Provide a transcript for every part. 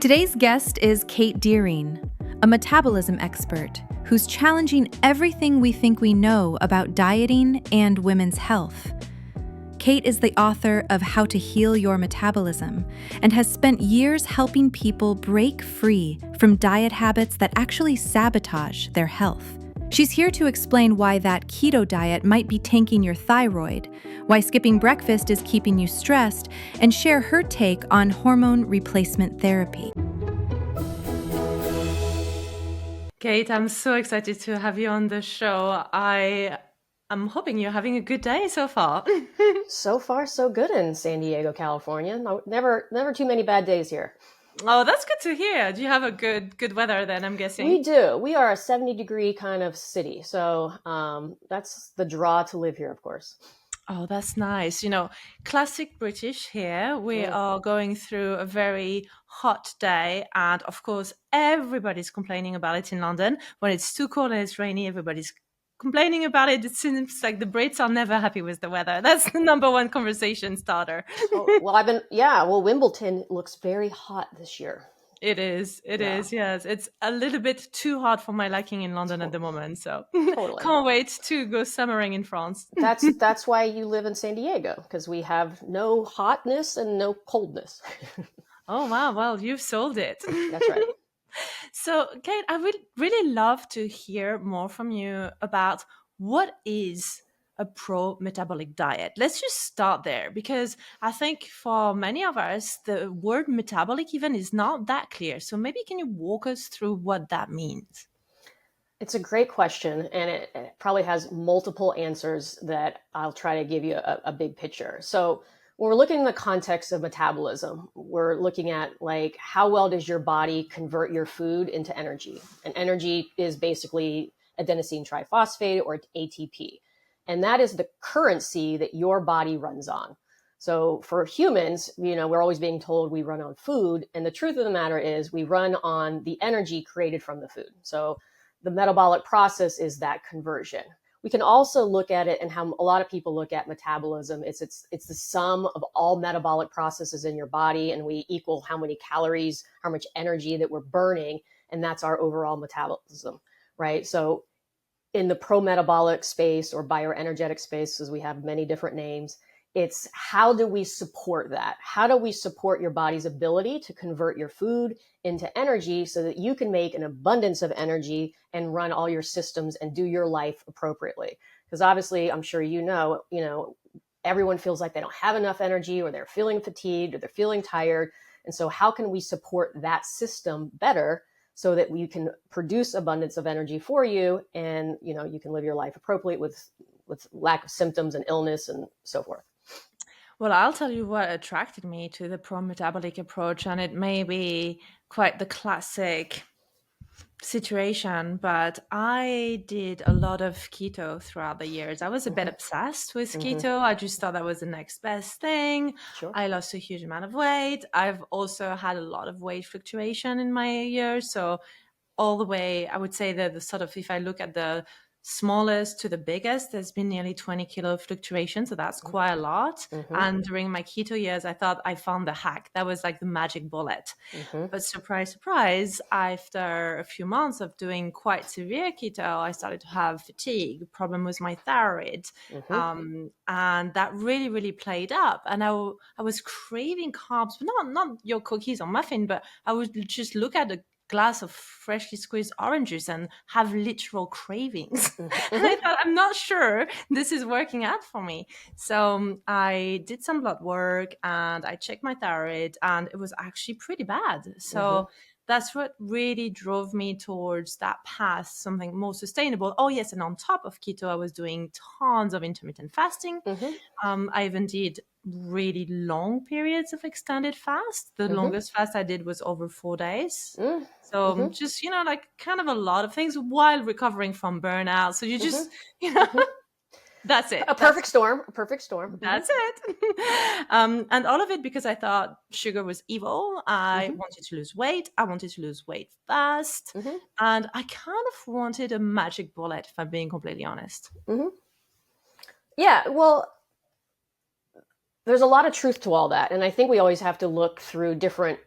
Today's guest is Kate Deering, a metabolism expert who's challenging everything we think we know about dieting and women's health. Kate is the author of How to Heal Your Metabolism and has spent years helping people break free from diet habits that actually sabotage their health. She's here to explain why that keto diet might be tanking your thyroid, why skipping breakfast is keeping you stressed, and share her take on hormone replacement therapy. Kate, I'm so excited to have you on the show. I'm hoping you're having a good day so far. So far, so good in San Diego, California. No, never too many bad days here. Oh, that's good to hear. Do you have a good weather then, I'm guessing? We do. We are a 70-degree kind of city. So that's the draw to live here, of course. Oh, that's nice. You know, classic British here. We are going through a very hot day. And of course, everybody's complaining about it in London. When it's too cold and it's rainy, everybody's complaining about it. It seems like the Brits are never happy with the weather. That's the number one conversation starter. Well, Wimbledon looks very hot this year. It is, yes. It's a little bit too hot for my liking in London at the moment, so Totally. Can't wait to go summering in France. That's why you live in San Diego, because we have no hotness and no coldness. Oh, wow. Well, you've sold it. That's right. So, Kate, I would really love to hear more from you about what is a pro-metabolic diet. Let's just start there, because I think for many of us, the word metabolic even is not that clear. So maybe can you walk us through what that means? It's a great question, and it probably has multiple answers that I'll try to give you a big picture. So when we're looking in the context of metabolism, we're looking at like how well does your body convert your food into energy? And energy is basically adenosine triphosphate, or ATP. And that is the currency that your body runs on. So for humans, we're always being told we run on food. And the truth of the matter is we run on the energy created from the food. So the metabolic process is that conversion. We can also look at it and how a lot of people look at metabolism. It's the sum of all metabolic processes in your body, and we equal how many calories, how much energy that we're burning, and that's our overall metabolism, right? So in the pro-metabolic space or bioenergetic space, as we have many different names, it's how do we support that? How do we support your body's ability to convert your food into energy so that you can make an abundance of energy and run all your systems and do your life appropriately? Because obviously, I'm sure everyone feels like they don't have enough energy, or they're feeling fatigued, or they're feeling tired. And so how can we support that system better so that we can produce abundance of energy for you, and you can live your life appropriately with lack of symptoms and illness and so forth? Well, I'll tell you what attracted me to the pro-metabolic approach, and it may be quite the classic situation, but I did a lot of keto throughout the years. I was a bit obsessed with keto. I just thought that was the next best thing. Sure. I lost a huge amount of weight. I've also had a lot of weight fluctuation in my years. So all the way, I would say that the sort of, if I look at the smallest to the biggest, there's been nearly 20 kilo fluctuation. So that's quite a lot. And during my keto years, I thought I found the hack. That was like the magic bullet. But surprise, surprise, after a few months of doing quite severe keto, I started to have fatigue, problem with my thyroid. And that really, really played up. And I was craving carbs, but not your cookies or muffin, but I would just look at a glass of freshly squeezed orange juice and have literal cravings. And I thought, I'm not sure this is working out for me. So I did some blood work and I checked my thyroid, and it was actually pretty bad. So that's what really drove me towards that path, something more sustainable. Oh, yes. And on top of keto, I was doing tons of intermittent fasting. I even did really long periods of extended fast. The longest fast I did was over 4 days. So just, like kind of a lot of things while recovering from burnout. So you just, that's it. A perfect storm. That's it. And all of it because I thought sugar was evil. I wanted to lose weight. I wanted to lose weight fast. And I kind of wanted a magic bullet, if I'm being completely honest. Yeah, well, there's a lot of truth to all that. And I think we always have to look through different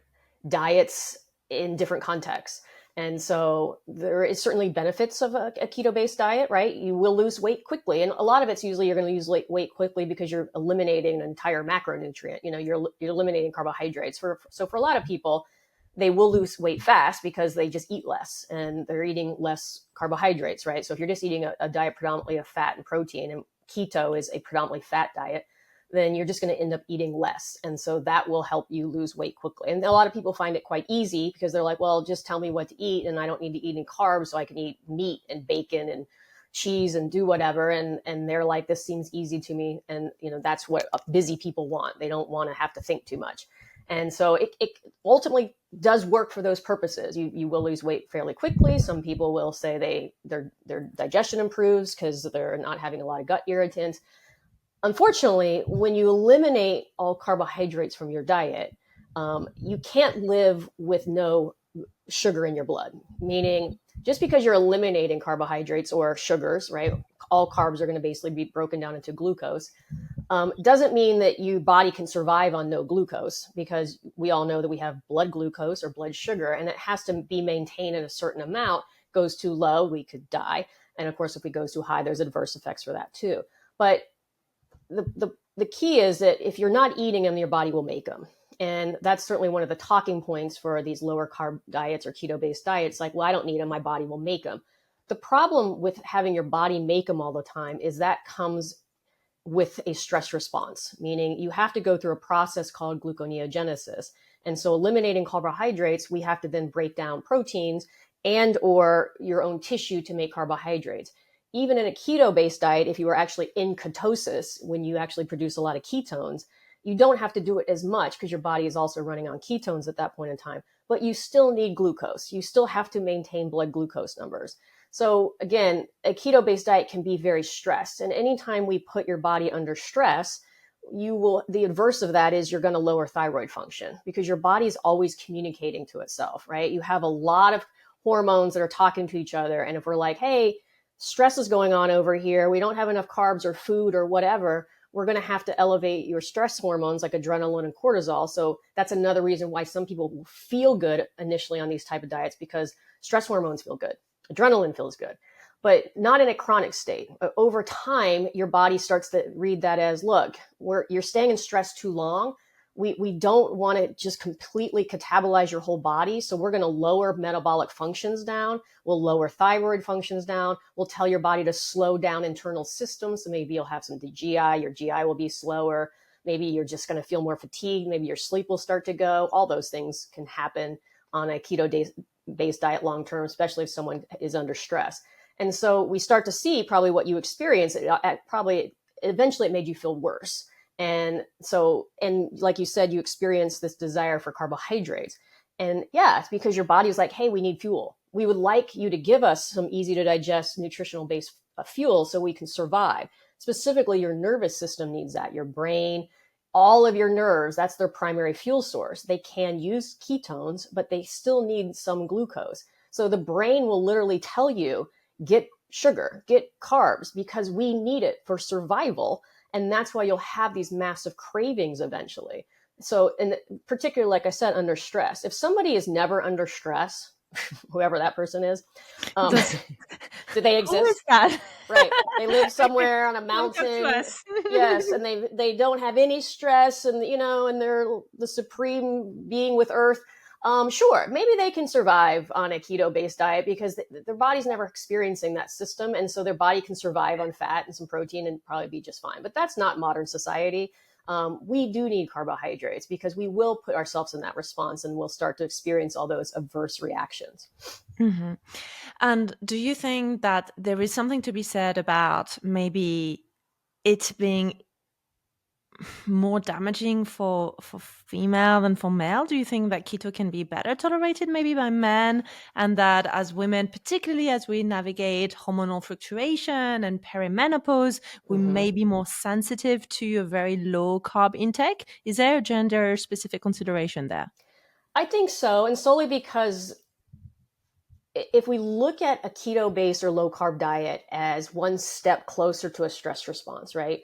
diets in different contexts. And so there is certainly benefits of a keto-based diet, right? You will lose weight quickly. And a lot of it's usually you're going to lose weight quickly because you're eliminating an entire macronutrient. You're eliminating carbohydrates. So for a lot of people, they will lose weight fast because they just eat less and they're eating less carbohydrates, right? So if you're just eating a diet predominantly of fat and protein, and keto is a predominantly fat diet, then you're just going to end up eating less. And so that will help you lose weight quickly. And a lot of people find it quite easy because they're like, well, just tell me what to eat and I don't need to eat any carbs, so I can eat meat and bacon and cheese and do whatever. And they're like, this seems easy to me. And, that's what busy people want. They don't want to have to think too much. And so it ultimately does work for those purposes. You will lose weight fairly quickly. Some people will say their digestion improves because they're not having a lot of gut irritants. Unfortunately, when you eliminate all carbohydrates from your diet, you can't live with no sugar in your blood. Meaning, just because you're eliminating carbohydrates or sugars, right? All carbs are going to basically be broken down into glucose. Doesn't mean that your body can survive on no glucose, because we all know that we have blood glucose or blood sugar, and it has to be maintained at a certain amount. Goes too low, we could die. And of course, if it goes too high, there's adverse effects for that too. But the key is that if you're not eating them, your body will make them. And that's certainly one of the talking points for these lower carb diets or keto-based diets. Like, well, I don't need them, my body will make them. The problem with having your body make them all the time is that comes with a stress response, meaning you have to go through a process called gluconeogenesis. And so eliminating carbohydrates, we have to then break down proteins and or your own tissue to make carbohydrates. Even in a keto-based diet, if you are actually in ketosis, when you actually produce a lot of ketones, you don't have to do it as much because your body is also running on ketones at that point in time, but you still need glucose. You still have to maintain blood glucose numbers. So again, a keto-based diet can be very stressed. And anytime we put your body under stress, the adverse of that is you're going to lower thyroid function because your body is always communicating to itself, right? You have a lot of hormones that are talking to each other. And if we're like, hey, stress is going on over here, we don't have enough carbs or food or whatever, we're going to have to elevate your stress hormones like adrenaline and cortisol. So that's another reason why some people will feel good initially on these type of diets, because stress hormones feel good. Adrenaline feels good, but not in a chronic state. Over time, your body starts to read that as, look, you're staying in stress too long. We don't want to just completely catabolize your whole body. So we're going to lower metabolic functions down. We'll lower thyroid functions down. We'll tell your body to slow down internal systems. So maybe you'll have some GI, your GI will be slower. Maybe you're just going to feel more fatigued. Maybe your sleep will start to go. All those things can happen on a keto-based diet long-term, especially if someone is under stress. And so we start to see probably what you experience. Eventually it made you feel worse. And like you said, you experience this desire for carbohydrates. And yeah, it's because your body is like, hey, we need fuel. We would like you to give us some easy to digest nutritional based fuel so we can survive. Specifically, your nervous system needs that. Your brain, all of your nerves, that's their primary fuel source. They can use ketones, but they still need some glucose. So the brain will literally tell you, get sugar, get carbs, because we need it for survival. And that's why you'll have these massive cravings eventually. So, in particular, like I said, under stress, if somebody is never under stress, whoever that person is, do they exist? Who is that? Right. They live somewhere on a mountain. Yes. And they don't have any stress, and, and they're the supreme being with earth. Sure, maybe they can survive on a keto-based diet because their body's never experiencing that system. And so their body can survive on fat and some protein and probably be just fine. But that's not modern society. We do need carbohydrates because we will put ourselves in that response and we'll start to experience all those adverse reactions. Mm-hmm. And do you think that there is something to be said about maybe it being more damaging for female than for male? Do you think that keto can be better tolerated maybe by men, and that as women, particularly as we navigate hormonal fluctuation and perimenopause, we may be more sensitive to a very low carb intake? Is there a gender specific consideration there? I think so, and solely because if we look at a keto-based or low-carb diet as one step closer to a stress response, right?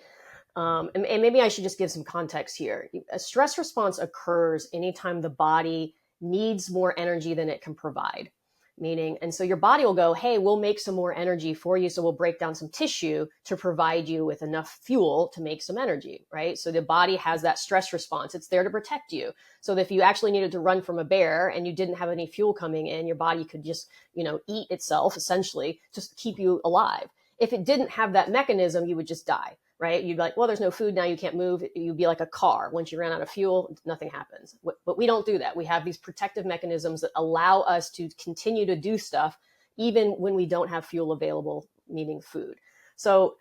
And maybe I should just give some context here. A stress response occurs anytime the body needs more energy than it can provide. Meaning, and so your body will go, hey, we'll make some more energy for you. So we'll break down some tissue to provide you with enough fuel to make some energy, right? So the body has that stress response. It's there to protect you. So that if you actually needed to run from a bear and you didn't have any fuel coming in, your body could just, eat itself essentially just to keep you alive. If it didn't have that mechanism, you would just die, right? You'd be like, well, there's no food now, you can't move. You'd be like a car. Once you ran out of fuel, nothing happens. But we don't do that. We have these protective mechanisms that allow us to continue to do stuff even when we don't have fuel available, meaning food. So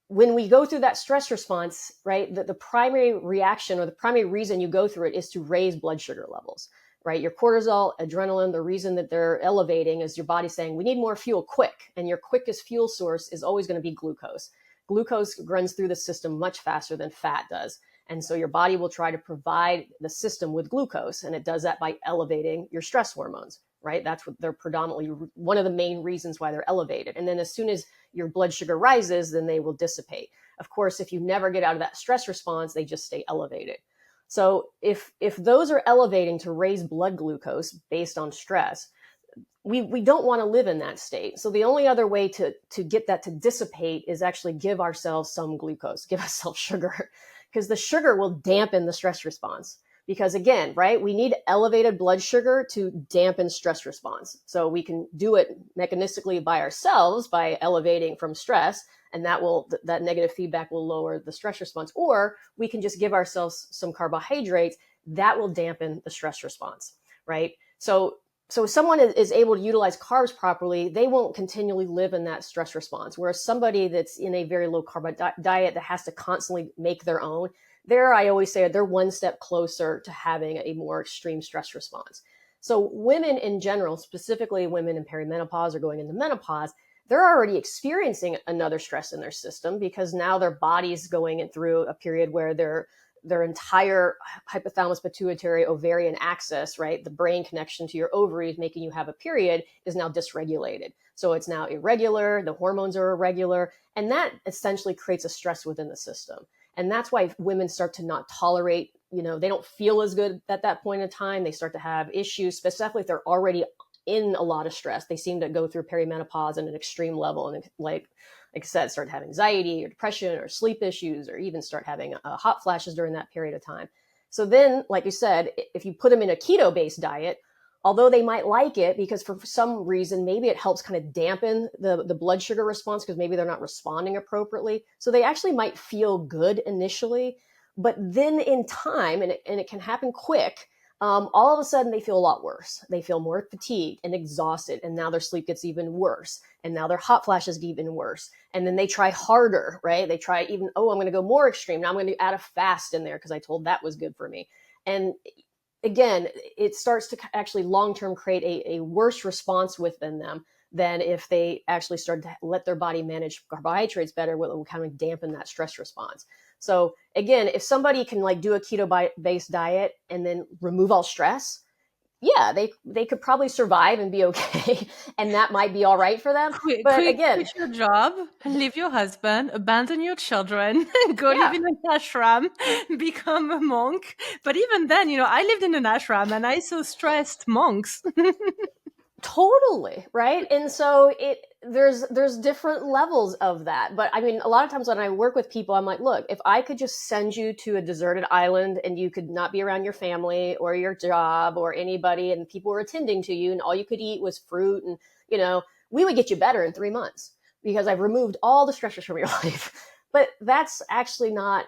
when we go through that stress response, right, the primary reaction or the primary reason you go through it is to raise blood sugar levels, right? Your cortisol, adrenaline, the reason that they're elevating is your body saying, we need more fuel quick. And your quickest fuel source is always going to be glucose. Glucose runs through the system much faster than fat does. And so your body will try to provide the system with glucose. And it does that by elevating your stress hormones, right? That's what they're predominantly one of the main reasons why they're elevated. And then as soon as your blood sugar rises, then they will dissipate. Of course, if you never get out of that stress response, they just stay elevated. So if those are elevating to raise blood glucose based on stress, we don't want to live in that state. So the only other way to get that to dissipate is actually give ourselves some glucose, give ourselves sugar, because the sugar will dampen the stress response. Because again, right, we need elevated blood sugar to dampen stress response. So we can do it mechanistically by ourselves by elevating from stress, and that negative feedback will lower the stress response. Or we can just give ourselves some carbohydrates that will dampen the stress response, right? So if someone is able to utilize carbs properly, they won't continually live in that stress response. Whereas somebody that's in a very low carb diet that has to constantly make their own, I always say they're one step closer to having a more extreme stress response. So women in general, specifically women in perimenopause or going into menopause, they're already experiencing another stress in their system because now their body's going through a period where their entire hypothalamus pituitary ovarian axis, right, the brain connection to your ovaries making you have a period, is now dysregulated. So it's now irregular, the hormones are irregular, and that essentially creates a stress within the system. And that's why women start to not tolerate, they don't feel as good at that point in time. They start to have issues, specifically if they're already in a lot of stress. They seem to go through perimenopause at an extreme level and like I said, start to have anxiety or depression or sleep issues, or even start having hot flashes during that period of time. So then, like you said, if you put them in a keto-based diet, although they might like it because for some reason, maybe it helps kind of dampen the blood sugar response because maybe they're not responding appropriately. So they actually might feel good initially, but then in time, and it can happen quick, all of a sudden they feel a lot worse. They feel more fatigued and exhausted, and now their sleep gets even worse. And now their hot flashes get even worse. And then they try harder, right? They try even, I'm going to go more extreme. Now I'm going to add a fast in there because I told that was good for me. And again, it starts to actually long-term create a worse response within them than if they actually start to let their body manage carbohydrates better, what will kind of dampen that stress response. So again, if somebody can like do a keto-based diet and then remove all stress, yeah, they could probably survive and be okay. And that might be all right for them. But again, quit your job, leave your husband, abandon your children, go live in an ashram, become a monk. But even then, I lived in an ashram and I saw stressed monks. Totally, right? And so there's different levels of that. But I mean, a lot of times when I work with people, I'm like, look, if I could just send you to a deserted island and you could not be around your family or your job or anybody, and people were attending to you and all you could eat was fruit, and we would get you better in 3 months because I've removed all the stressors from your life. But that's actually not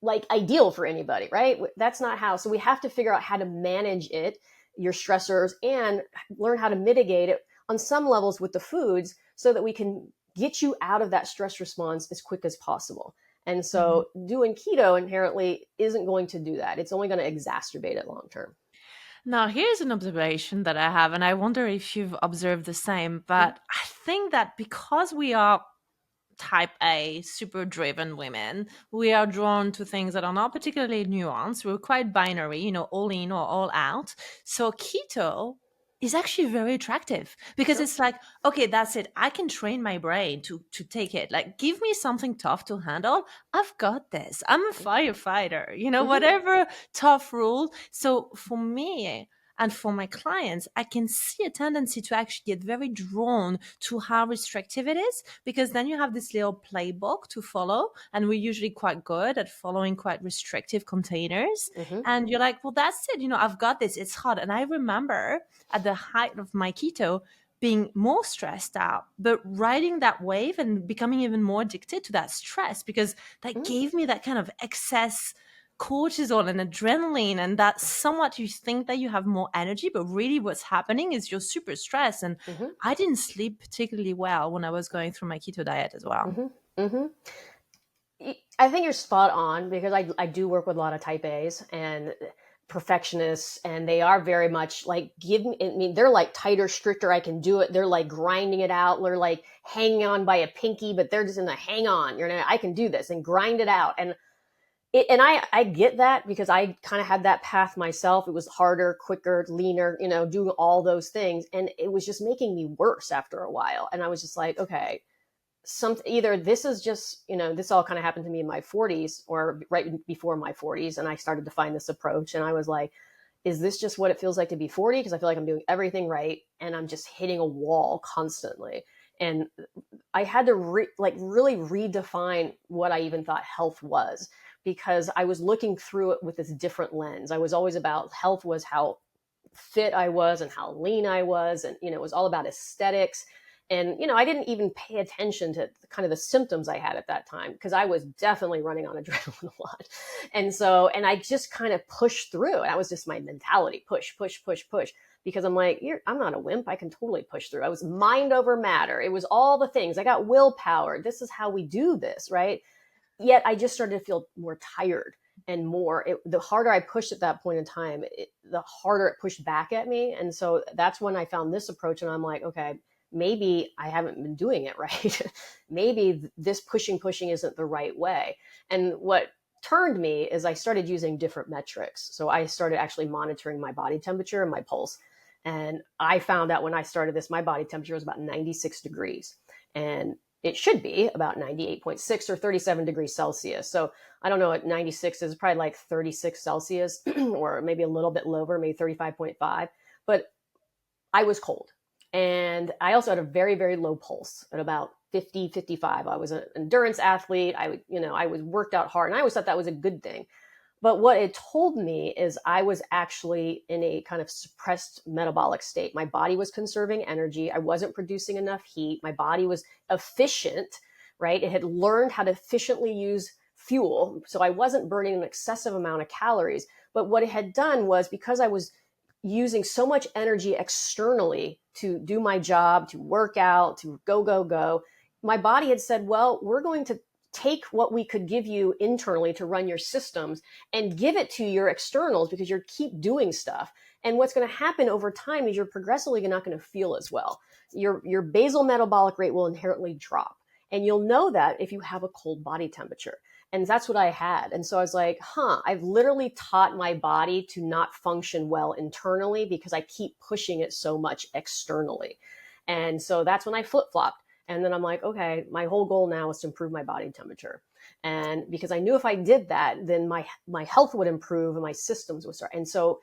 like ideal for anybody, right? That's not how. So we have to figure out how to manage it, your stressors, and learn how to mitigate it on some levels with the foods so that we can get you out of that stress response as quick as possible. And so doing keto inherently isn't going to do that. It's only going to exacerbate it long term. Now, here's an observation that I have, and I wonder if you've observed the same, but I think that because we are type A, super driven women, we are drawn to things that are not particularly nuanced. We're quite binary, all in or all out. So keto is actually very attractive, because it's like, okay, that's it. I can train my brain to take it. Like, give me something tough to handle. I've got this. I'm a firefighter, whatever tough rule. So for me and for my clients, I can see a tendency to actually get very drawn to how restrictive it is, because then you have this little playbook to follow. And we're usually quite good at following quite restrictive containers. And you're like, well, that's it. I've got this. It's hard. And I remember at the height of my keto being more stressed out, but riding that wave and becoming even more addicted to that stress, because that gave me that kind of excess cortisol and adrenaline, and that somewhat you think that you have more energy, but really what's happening is you're super stressed. And I didn't sleep particularly well when I was going through my keto diet as well. I think you're spot on, because I do work with a lot of type A's and perfectionists, and they are very much like, they're like tighter, stricter, I can do it. They're like grinding it out. They're like hanging on by a pinky, but they're just in the hang on, I can do this and grind it out. And I get that, because I kind of had that path myself. It was harder, quicker, leaner, doing all those things. And it was just making me worse after a while. And I was just like, okay, either this is just, this all kind of happened to me in my 40s or right before my 40s. And I started to find this approach, and I was like, is this just what it feels like to be 40? Because I feel like I'm doing everything right, and I'm just hitting a wall constantly. And I had to really redefine what I even thought health was, because I was looking through it with this different lens. I was always about health was how fit I was and how lean I was. And, it was all about aesthetics. And, I didn't even pay attention to kind of the symptoms I had at that time, because I was definitely running on adrenaline a lot. And I just kind of pushed through. And that was just my mentality, push, because I'm like, I'm not a wimp. I can totally push through. I was mind over matter. It was all the things. I got willpower. This is how we do this, right? Yet I just started to feel more tired and the harder I pushed at that point in time, the harder it pushed back at me. And so that's when I found this approach, and I'm like, okay, maybe I haven't been doing it right. Maybe this pushing isn't the right way. And what turned me is I started using different metrics. So I started actually monitoring my body temperature and my pulse. And I found out when I started this, my body temperature was about 96 degrees. And it should be about 98.6 or 37 degrees Celsius. So I don't know what 96 is, probably like 36 Celsius or maybe a little bit lower, maybe 35.5. But I was cold. And I also had a very, very low pulse at about 50, 55. I was an endurance athlete. I was worked out hard, and I always thought that was a good thing. But what it told me is I was actually in a kind of suppressed metabolic state. My body was conserving energy. I wasn't producing enough heat. My body was efficient, right? It had learned how to efficiently use fuel. So I wasn't burning an excessive amount of calories. But what it had done was, because I was using so much energy externally to do my job, to work out, to go, my body had said, well, we're going to take what we could give you internally to run your systems and give it to your externals, because you keep doing stuff. And what's going to happen over time is you're progressively not going to feel as well. Your basal metabolic rate will inherently drop. And you'll know that if you have a cold body temperature. And that's what I had. And so I was like, I've literally taught my body to not function well internally, because I keep pushing it so much externally. And so that's when I flip-flopped. And then I'm like, okay, my whole goal now is to improve my body temperature. And because I knew if I did that, then my health would improve and my systems would start. And so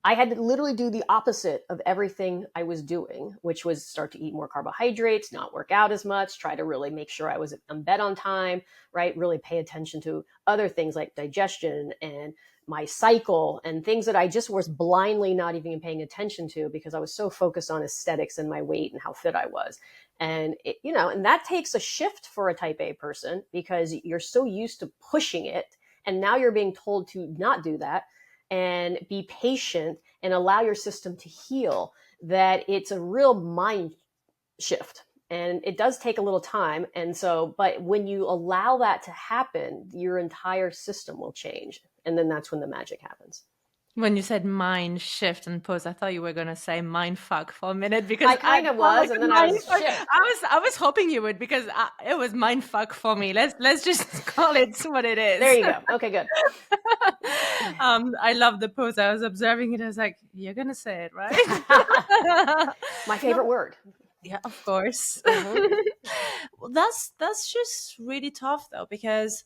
I had to literally do the opposite of everything I was doing, which was start to eat more carbohydrates, not work out as much, try to really make sure I was in bed on time, right? Really pay attention to other things like digestion and my cycle and things that I just was blindly not even paying attention to, because I was so focused on aesthetics and my weight and how fit I was. And and that takes a shift for a type A person, because you're so used to pushing it. And now you're being told to not do that and be patient and allow your system to heal, that it's a real mind shift. And it does take a little time. And so, but when you allow that to happen, your entire system will change. And then that's when the magic happens. When you said mind shift and pause, I thought you were going to say mind fuck for a minute, because I kind of was, and then I was shift. I was hoping you would, because it was mind fuck for me. Let's just call it what it is. There you go. Okay, good. I love the pose. I was observing it. I was like, "You're gonna say it, right?" My favorite word. Yeah, of course. Mhm. Well, that's just really tough though, because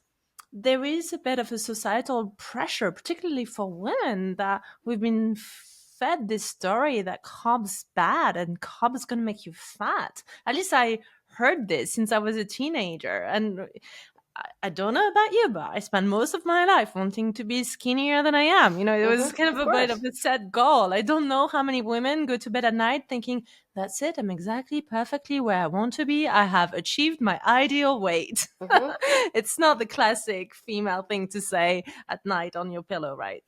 there is a bit of a societal pressure, particularly for women, that we've been fed this story that carbs bad and carbs going to make you fat. At least I heard this since I was a teenager, and I don't know about you, but I spent most of my life wanting to be skinnier than I am. It was kind of Of a bit course. of a set goal. I don't know how many women go to bed at night thinking, that's it, I'm exactly perfectly where I want to be. I have achieved my ideal weight. Mhm. It's not the classic female thing to say at night on your pillow, right?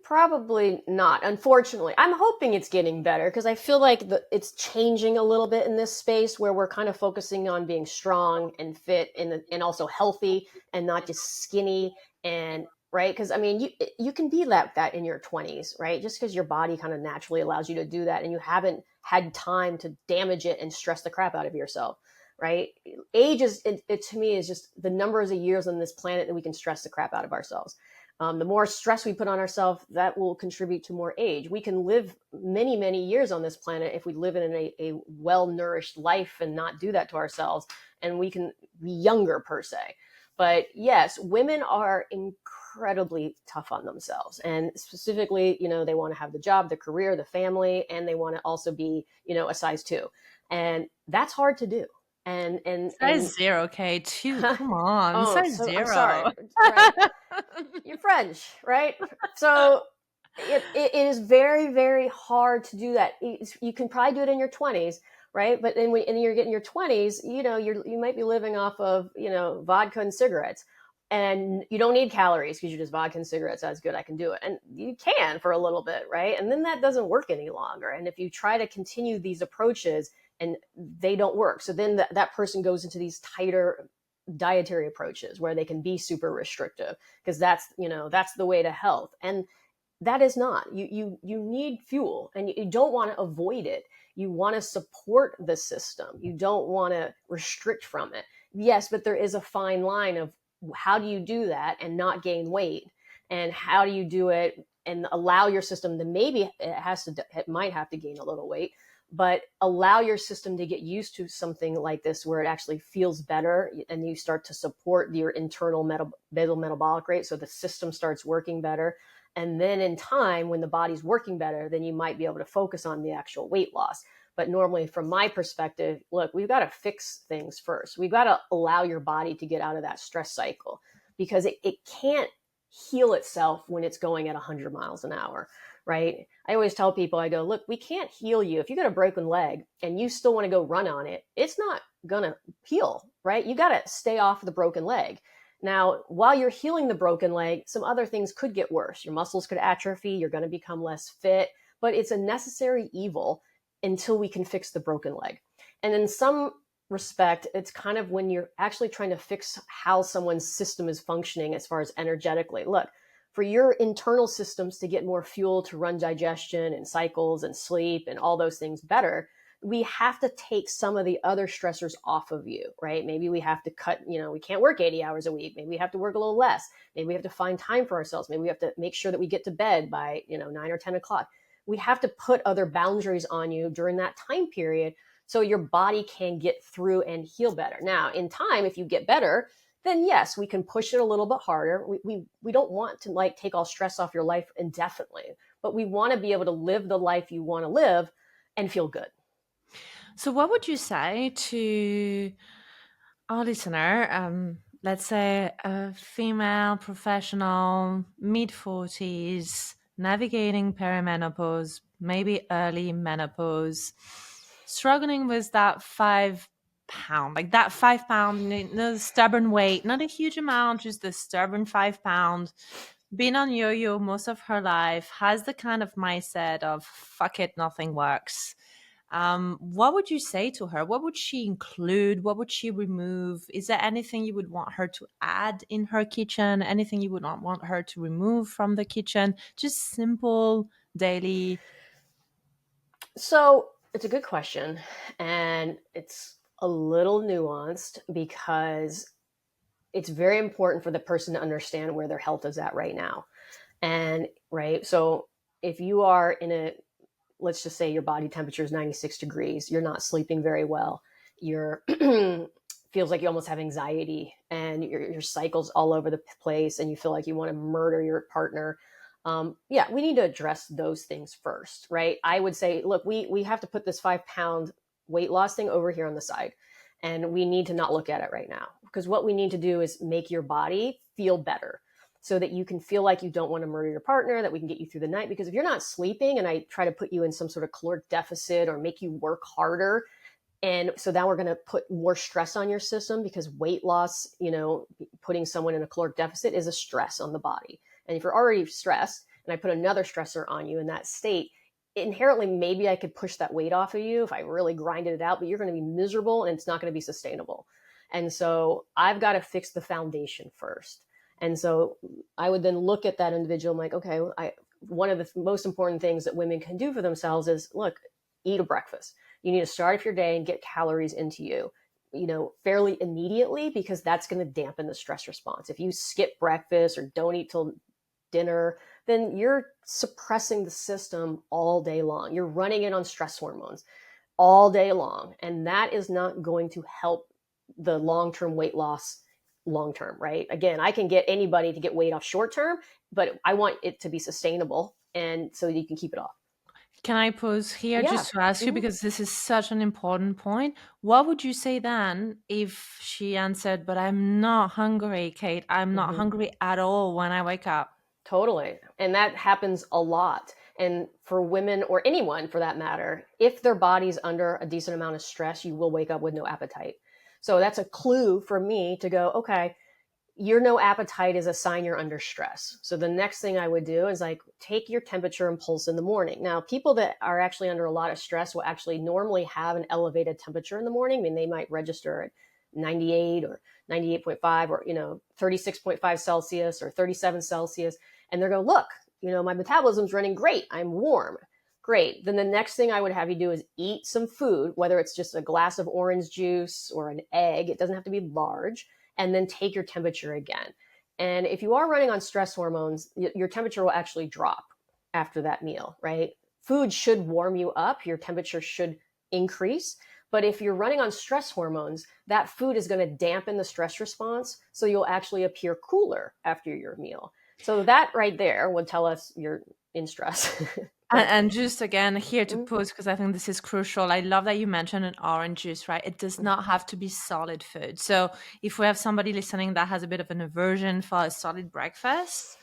Probably not, unfortunately. I'm hoping it's getting better because I feel like it's changing a little bit in this space where we're kind of focusing on being strong and fit and also healthy and not just skinny and right. Because I mean, you can be that in your 20s, right? Just because your body kind of naturally allows you to do that and you haven't had time to damage it and stress the crap out of yourself. Right. Age it to me is just the numbers of years on this planet that we can stress the crap out of ourselves. The more stress we put on ourselves, that will contribute to more age. We can live many, many years on this planet if we live in a well-nourished life and not do that to ourselves, and we can be younger per se. But yes, women are incredibly tough on themselves. And specifically, they want to have the job, the career, the family, and they want to also be, a size 2. And that's hard to do. And Size 0, okay, 2. Come on, oh, size so I'm sorry. 0. Right. You're French, right? So it is very, very hard to do that. You can probably do it in your 20s, right? But then when you're getting your 20s, you might be living off of, vodka and cigarettes. And you don't need calories because you're just vodka and cigarettes. That's good. I can do it. And you can for a little bit, right? And then that doesn't work any longer. And if you try to continue these approaches and they don't work, so then that person goes into these tighter dietary approaches where they can be super restrictive because that's the way to health. And that is not. You need fuel, and you don't want to avoid it. You want to support the system. You don't want to restrict from it. Yes, but there is a fine line of how do you do that and not gain weight, and how do you do it and allow your system to maybe it might have to gain a little weight, but allow your system to get used to something like this where it actually feels better and you start to support your internal metabolic rate. So the system starts working better. And then in time, when the body's working better, then you might be able to focus on the actual weight loss. But normally, from my perspective, look, we've got to fix things first. We've got to allow your body to get out of that stress cycle because it can't heal itself when it's going at 100 miles an hour, right? I always tell people, I go, look, we can't heal you. If you got a broken leg and you still want to go run on it, it's not going to heal, right? You got to stay off the broken leg. Now, while you're healing the broken leg, some other things could get worse. Your muscles could atrophy. You're going to become less fit, but it's a necessary evil until we can fix the broken leg. And in some respect, it's kind of when you're actually trying to fix how someone's system is functioning as far as energetically. Look, for your internal systems to get more fuel to run digestion and cycles and sleep and all those things better, we have to take some of the other stressors off of you, right? Maybe we have to cut, we can't work 80 hours a week. Maybe we have to work a little less. Maybe we have to find time for ourselves. Maybe we have to make sure that we get to bed by, 9 or 10 o'clock. We have to put other boundaries on you during that time period so your body can get through and heal better. Now, in time, if you get better, then yes, we can push it a little bit harder. We don't want to take all stress off your life indefinitely, but we want to be able to live the life you want to live and feel good. So what would you say to our listener, let's say a female professional, mid-40s, navigating perimenopause, maybe early menopause, struggling with that 5 pound, like that 5 pound, the stubborn weight, not a huge amount, just the stubborn 5 pound, been on yo-yo most of her life, has the kind of mindset of fuck it, nothing works. What would you say to her? What would she include? What would she remove? Is there anything you would want her to add in her kitchen? Anything you would not want her to remove from the kitchen? Just simple daily. So it's a good question. And it's a little nuanced because it's very important for the person to understand where their health is at right now. And right. So if you are in a, let's just say your body temperature is 96 degrees, you're not sleeping very well, you're feels like you almost have anxiety and your cycle's all over the place and you feel like you want to murder your partner. Yeah, we need to address those things first, right? I would say, look, we have to put this 5-pound weight loss thing over here on the side. And we need to not look at it right now, because what we need to do is make your body feel better so that you can feel like you don't want to murder your partner, that we can get you through the night. Because if you're not sleeping and I try to put you in some sort of caloric deficit or make you work harder, and so now we're going to put more stress on your system, because weight loss, putting someone in a caloric deficit is a stress on the body. And if you're already stressed and I put another stressor on you in that state, inherently, maybe I could push that weight off of you if I really grinded it out, but you're going to be miserable and it's not going to be sustainable. And so I've got to fix the foundation first. And so I would then look at that individual. I'm like, okay, one of the most important things that women can do for themselves is, look, eat a breakfast. You need to start off your day and get calories into you, fairly immediately, because that's going to dampen the stress response. If you skip breakfast or don't eat till dinner, then you're suppressing the system all day long. You're running it on stress hormones all day long. And that is not going to help the long-term weight loss long-term, right? Again, I can get anybody to get weight off short-term, but I want it to be sustainable and so you can keep it off. Can I pause here Yeah. just to ask you, because this is such an important point. What would you say then if she answered, but I'm not hungry, Kate. I'm not hungry at all when I wake up? Totally. And that happens a lot. And for women, or anyone for that matter, if their body's under a decent amount of stress, you will wake up with no appetite. So that's a clue for me to go, okay, your no appetite is a sign you're under stress. So the next thing I would do is take your temperature and pulse in the morning. Now, people that are actually under a lot of stress will actually normally have an elevated temperature in the morning. I mean, they might register at 98 or 98.5 or, 36.5 Celsius or 37 Celsius. And they're going, look, my metabolism's running great. I'm warm. Great. Then the next thing I would have you do is eat some food, whether it's just a glass of orange juice or an egg. It doesn't have to be large. And then take your temperature again. And if you are running on stress hormones, your temperature will actually drop after that meal, right? Food should warm you up. Your temperature should increase. But if you're running on stress hormones, that food is going to dampen the stress response. So you'll actually appear cooler after your meal. So that right there would tell us you're in stress. And just again here to pause, because I think this is crucial. I love that you mentioned an orange juice, right? It does not have to be solid food. So if we have somebody listening that has a bit of an aversion for a solid breakfast,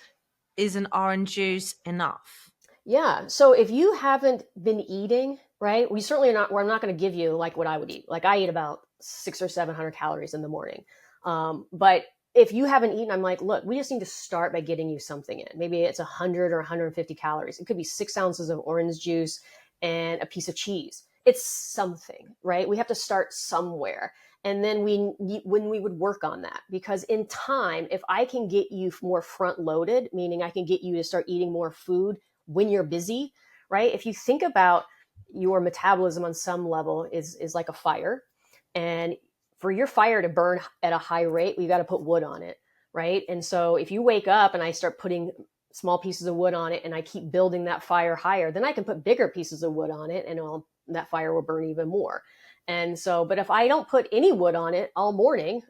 is an orange juice enough? Yeah. So if you haven't been eating, right, we certainly are not, we're not going to give you like what I would eat. Like I eat about 600 or 700 calories in the morning. But if you haven't eaten, I'm like, look, we just need to start by getting you something in. Maybe it's 100 or 150 calories. It could be 6 ounces of orange juice and a piece of cheese. It's something, right? We have to start somewhere. And then when we would work on that, because in time, if I can get you more front loaded, meaning I can get you to start eating more food when you're busy, right? If you think about your metabolism on some level is like a fire, and for your fire to burn at a high rate, we got to put wood on it, right? And so if you wake up and I start putting small pieces of wood on it and I keep building that fire higher, then I can put bigger pieces of wood on it and that fire will burn even more. And so, but if I don't put any wood on it all morning,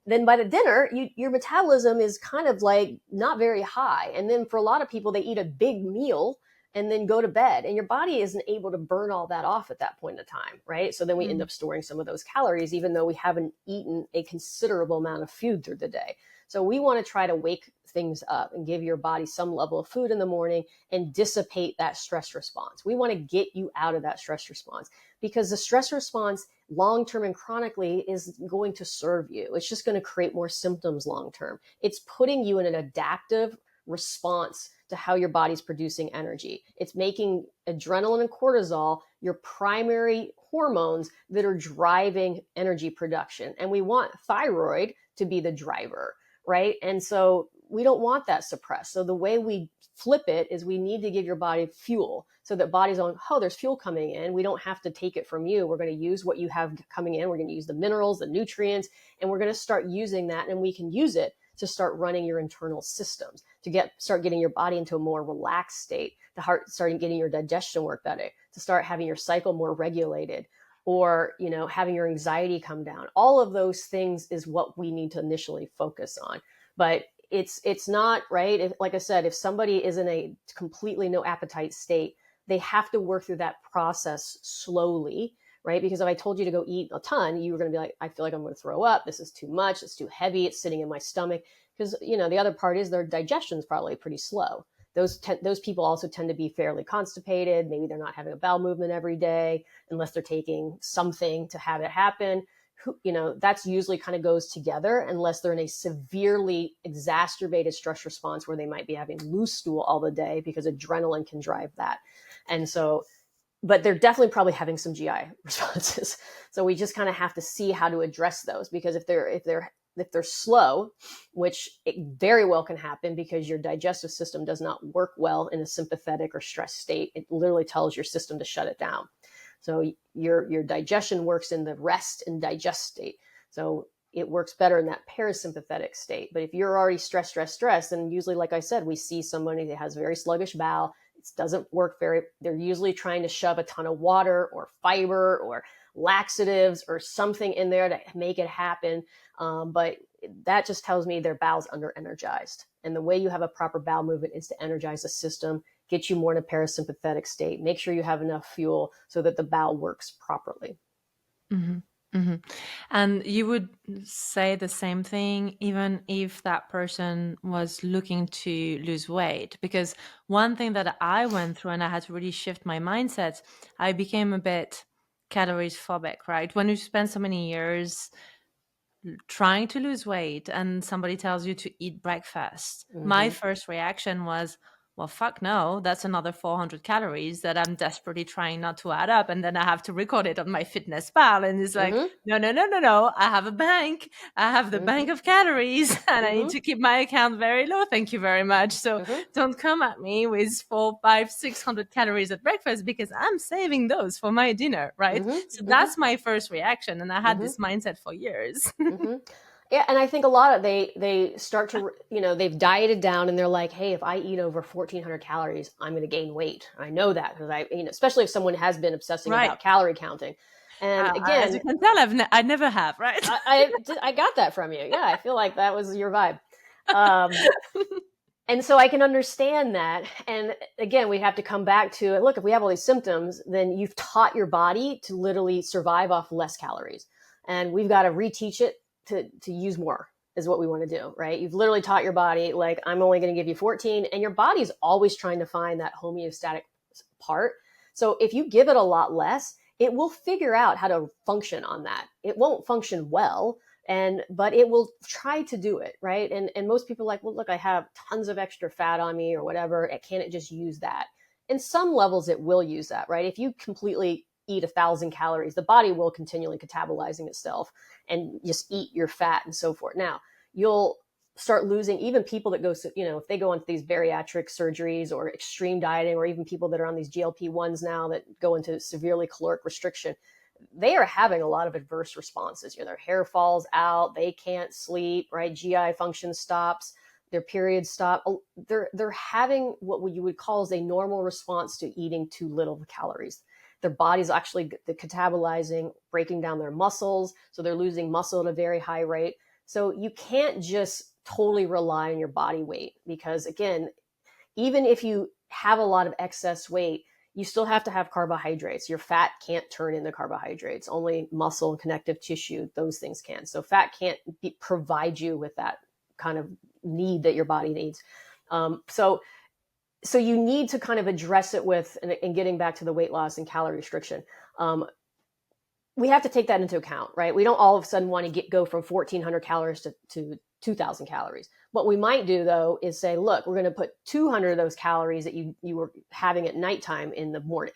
then by the dinner, your metabolism is kind of like not very high. And then for a lot of people, they eat a big meal and then go to bed, and your body isn't able to burn all that off at that point in time, right? So then we end up storing some of those calories, even though we haven't eaten a considerable amount of food through the day. So we want to try to wake things up and give your body some level of food in the morning and dissipate that stress response. We want to get you out of that stress response, because the stress response long-term and chronically is going to serve you. It's just going to create more symptoms long-term. It's putting you in an adaptive response to how your body's producing energy. It's making adrenaline and cortisol your primary hormones that are driving energy production. And we want thyroid to be the driver, right? And so we don't want that suppressed. So the way we flip it is we need to give your body fuel, so that body's on, oh, there's fuel coming in. We don't have to take it from you. We're going to use what you have coming in. We're going to use the minerals, the nutrients, and we're going to start using that, and we can use it to start running your internal systems, to start getting your body into a more relaxed state, to starting getting your digestion work better, to start having your cycle more regulated, or, having your anxiety come down. All of those things is what we need to initially focus on. But it's not right. Like I said, if somebody is in a completely no appetite state, they have to work through that process slowly, right? Because if I told you to go eat a ton, you were going to be like, I feel like I'm going to throw up. This is too much. It's too heavy. It's sitting in my stomach. Because, the other part is their digestion is probably pretty slow. Those people also tend to be fairly constipated. Maybe they're not having a bowel movement every day unless they're taking something to have it happen. That's usually kind of goes together unless they're in a severely exacerbated stress response where they might be having loose stool all the day because adrenaline can drive that. And so, but they're definitely probably having some GI responses. So we just kind of have to see how to address those, because if they're slow, which it very well can happen because your digestive system does not work well in a sympathetic or stress state, it literally tells your system to shut it down. So your digestion works in the rest and digest state. So it works better in that parasympathetic state. But if you're already stressed, then usually, like I said, we see somebody that has very sluggish bowel. It doesn't work they're usually trying to shove a ton of water or fiber or laxatives or something in there to make it happen. But that just tells me their bowel's under-energized. And the way you have a proper bowel movement is to energize the system, get you more in a parasympathetic state, make sure you have enough fuel so that the bowel works properly. Mm-hmm. Mm-hmm. And you would say the same thing even if that person was looking to lose weight? Because one thing that I went through, and I had to really shift my mindset, I became a bit calories phobic, right? When you spend so many years trying to lose weight and somebody tells you to eat breakfast, my first reaction was, well, fuck no, that's another 400 calories that I'm desperately trying not to add up. And then I have to record it on my fitness pal. And it's like, no. I have a bank. I have the bank of calories and I need to keep my account very low. Thank you very much. So don't come at me with 400, 500, 600 calories at breakfast, because I'm saving those for my dinner, right? So that's my first reaction. And I had this mindset for years. Yeah, and I think a lot of they start to, they've dieted down and they're like, hey, if I eat over 1,400 calories, I'm going to gain weight. I know that because especially if someone has been obsessing about calorie counting. And again, as you can tell, I never have, right? I got that from you. Yeah, I feel like that was your vibe. And so I can understand that. And again, we have to come back to, look, if we have all these symptoms, then you've taught your body to literally survive off less calories. And we've got to reteach it to use more is what we want to do, right? You've literally taught your body, like, I'm only going to give you 14, and your body's always trying to find that homeostatic part. So if you give it a lot less, it will figure out how to function on that. It won't function well, but it will try to do it, right? And most people are like, well, look, I have tons of extra fat on me or whatever. Can't it just use that? In some levels, it will use that, right? If you completely eat 1,000 calories, the body will continually catabolizing itself and just eat your fat and so forth. Now, you'll start losing, even people that go, if they go into these bariatric surgeries or extreme dieting, or even people that are on these GLP-1s now that go into severely caloric restriction, they are having a lot of adverse responses. Their hair falls out, they can't sleep, right? GI function stops, their periods stop. They're having what you would call as a normal response to eating too little calories. Their body's actually catabolizing, breaking down their muscles. So they're losing muscle at a very high rate. So you can't just totally rely on your body weight, because again, even if you have a lot of excess weight, you still have to have carbohydrates. Your fat can't turn into carbohydrates. Only muscle and connective tissue, those things can. So fat can't provide you with that kind of need that your body needs. So you need to kind of address it with, and getting back to the weight loss and calorie restriction, we have to take that into account, right? We don't all of a sudden want to go from 1,400 calories to 2,000 calories. What we might do, though, is say, look, we're going to put 200 of those calories that you were having at nighttime in the morning,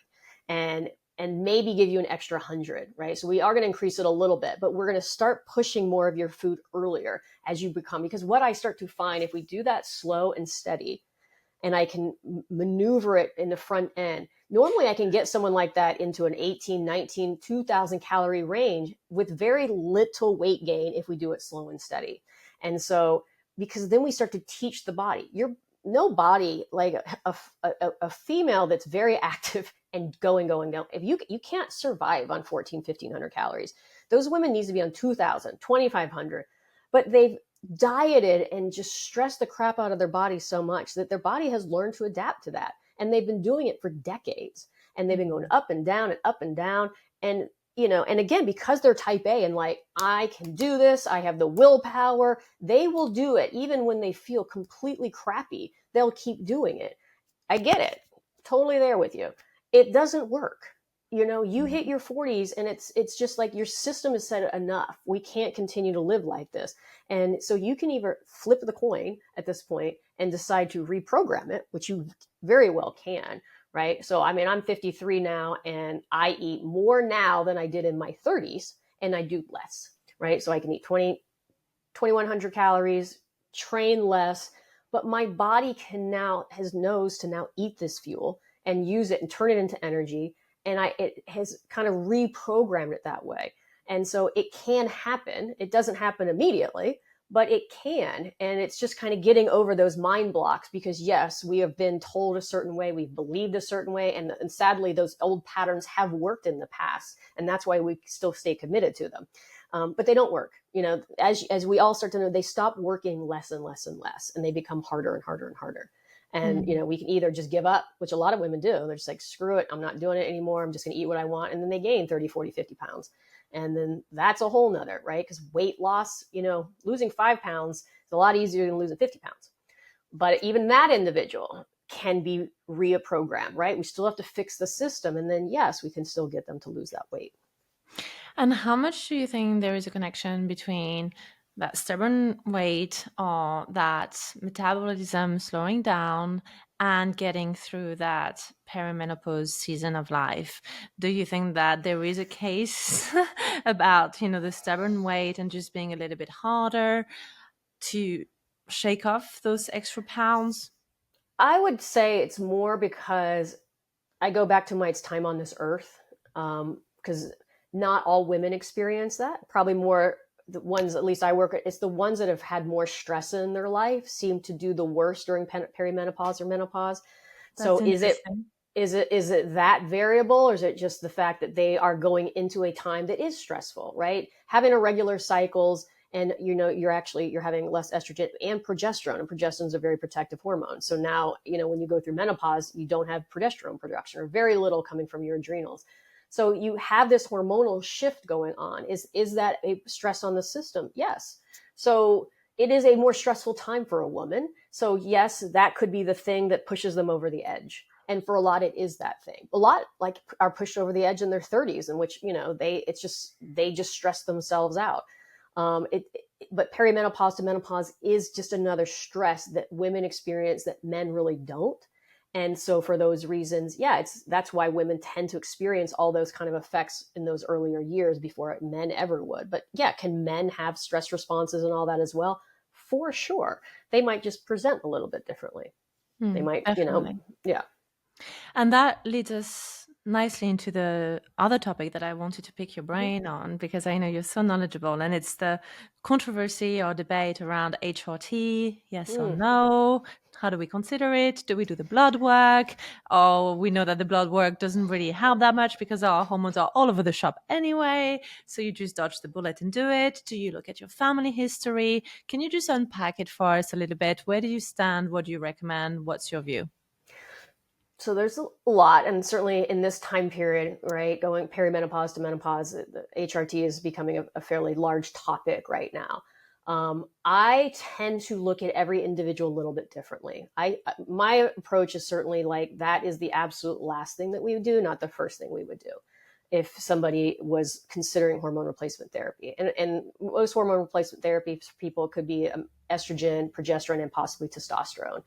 and maybe give you an extra 100, right? So we are going to increase it a little bit, but we're going to start pushing more of your food earlier as you become, because what I start to find, if we do that slow and steady, and I can maneuver it in the front end, normally I can get someone like that into an 18, 19, 2,000 calorie range with very little weight gain if we do it slow and steady. And so because then we start to teach the body. No body, like a female that's very active and going, if you can't survive on 1,500 calories. Those women need to be on 2,000, 2,500, but they've dieted and just stressed the crap out of their body so much that their body has learned to adapt to that. And they've been doing it for decades, and they've been going up and down and up and down. And, and again, because they're type A and like, I can do this, I have the willpower, they will do it. Even when they feel completely crappy, they'll keep doing it. I get it. Totally there with you. It doesn't work. You hit your 40s and it's just like your system is said enough. We can't continue to live like this. And so you can either flip the coin at this point and decide to reprogram it, which you very well can, right? So, I mean, I'm 53 now and I eat more now than I did in my 30s, and I do less, right? So I can eat 2,100 calories, train less, but my body knows to now eat this fuel and use it and turn it into energy. And it has kind of reprogrammed it that way. And so it can happen. It doesn't happen immediately, but it can. And it's just kind of getting over those mind blocks, because yes, we have been told a certain way, we've believed a certain way. And sadly, those old patterns have worked in the past. And that's why we still stay committed to them. But they don't work. As we all start to know, they stop working less and less and less, and they become harder and harder and harder. And, we can either just give up, which a lot of women do. They're just like, screw it, I'm not doing it anymore. I'm just going to eat what I want. And then they gain 30, 40, 50 pounds. And then that's a whole nother, right? Because weight loss, losing 5 pounds is a lot easier than losing 50 pounds. But even that individual can be reprogrammed, right? We still have to fix the system. And then, yes, we can still get them to lose that weight. And how much do you think there is a connection between that stubborn weight or that metabolism slowing down and getting through that perimenopause season of life? Do you think that there is a case about, the stubborn weight and just being a little bit harder to shake off those extra pounds? I would say it's more because I go back to my time on this earth, because not all women experience that. Probably more the ones, at least I work at, it's the ones that have had more stress in their life seem to do the worst during perimenopause or menopause. So is it that variable, or is it just the fact that they are going into a time that is stressful, right? Having irregular cycles, and you're having less estrogen and progesterone, and progesterone is a very protective hormone. So now, when you go through menopause, you don't have progesterone production, or very little coming from your adrenals. So you have this hormonal shift going on. Is that a stress on the system? Yes. So it is a more stressful time for a woman. So yes, that could be the thing that pushes them over the edge. And for a lot, it is that thing. A lot are pushed over the edge in their 30s, in which, they just stress themselves out. But perimenopause to menopause is just another stress that women experience that men really don't. And so for those reasons, that's why women tend to experience all those kind of effects in those earlier years before men ever would. But can men have stress responses and all that as well? For sure. They might just present a little bit differently. They might, definitely. And that leads us nicely into the other topic that I wanted to pick your brain on, because I know you're so knowledgeable, and it's the controversy or debate around HRT, yes or no. How do we consider it? Do we do the blood work? Or we know that the blood work doesn't really help that much because our hormones are all over the shop anyway. So you just dodge the bullet and do it. Do you look at your family history? Can you just unpack it for us a little bit? Where do you stand? What do you recommend? What's your view? So there's a lot, and certainly in this time period, right, going perimenopause to menopause, the HRT is becoming a fairly large topic right now. I tend to look at every individual a little bit differently. My approach is certainly like that is the absolute last thing that we would do, not the first thing we would do if somebody was considering hormone replacement therapy. And most hormone replacement therapy people could be estrogen, progesterone, and possibly testosterone.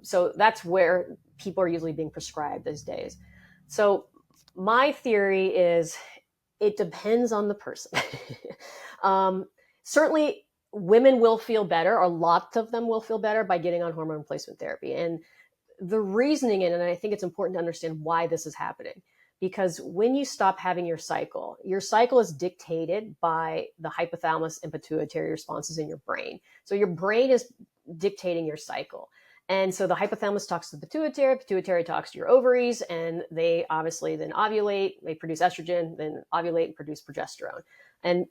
So that's where people are usually being prescribed these days. So my theory is it depends on the person. Certainly women will feel better, or lots of them will feel better by getting on hormone replacement therapy. And the reasoning in it, and I think it's important to understand why this is happening, because when you stop having your cycle is dictated by the hypothalamus and pituitary responses in your brain. So your brain is dictating your cycle. And so the hypothalamus talks to the pituitary talks to your ovaries, and they obviously then ovulate, they produce estrogen, then ovulate and produce progesterone. And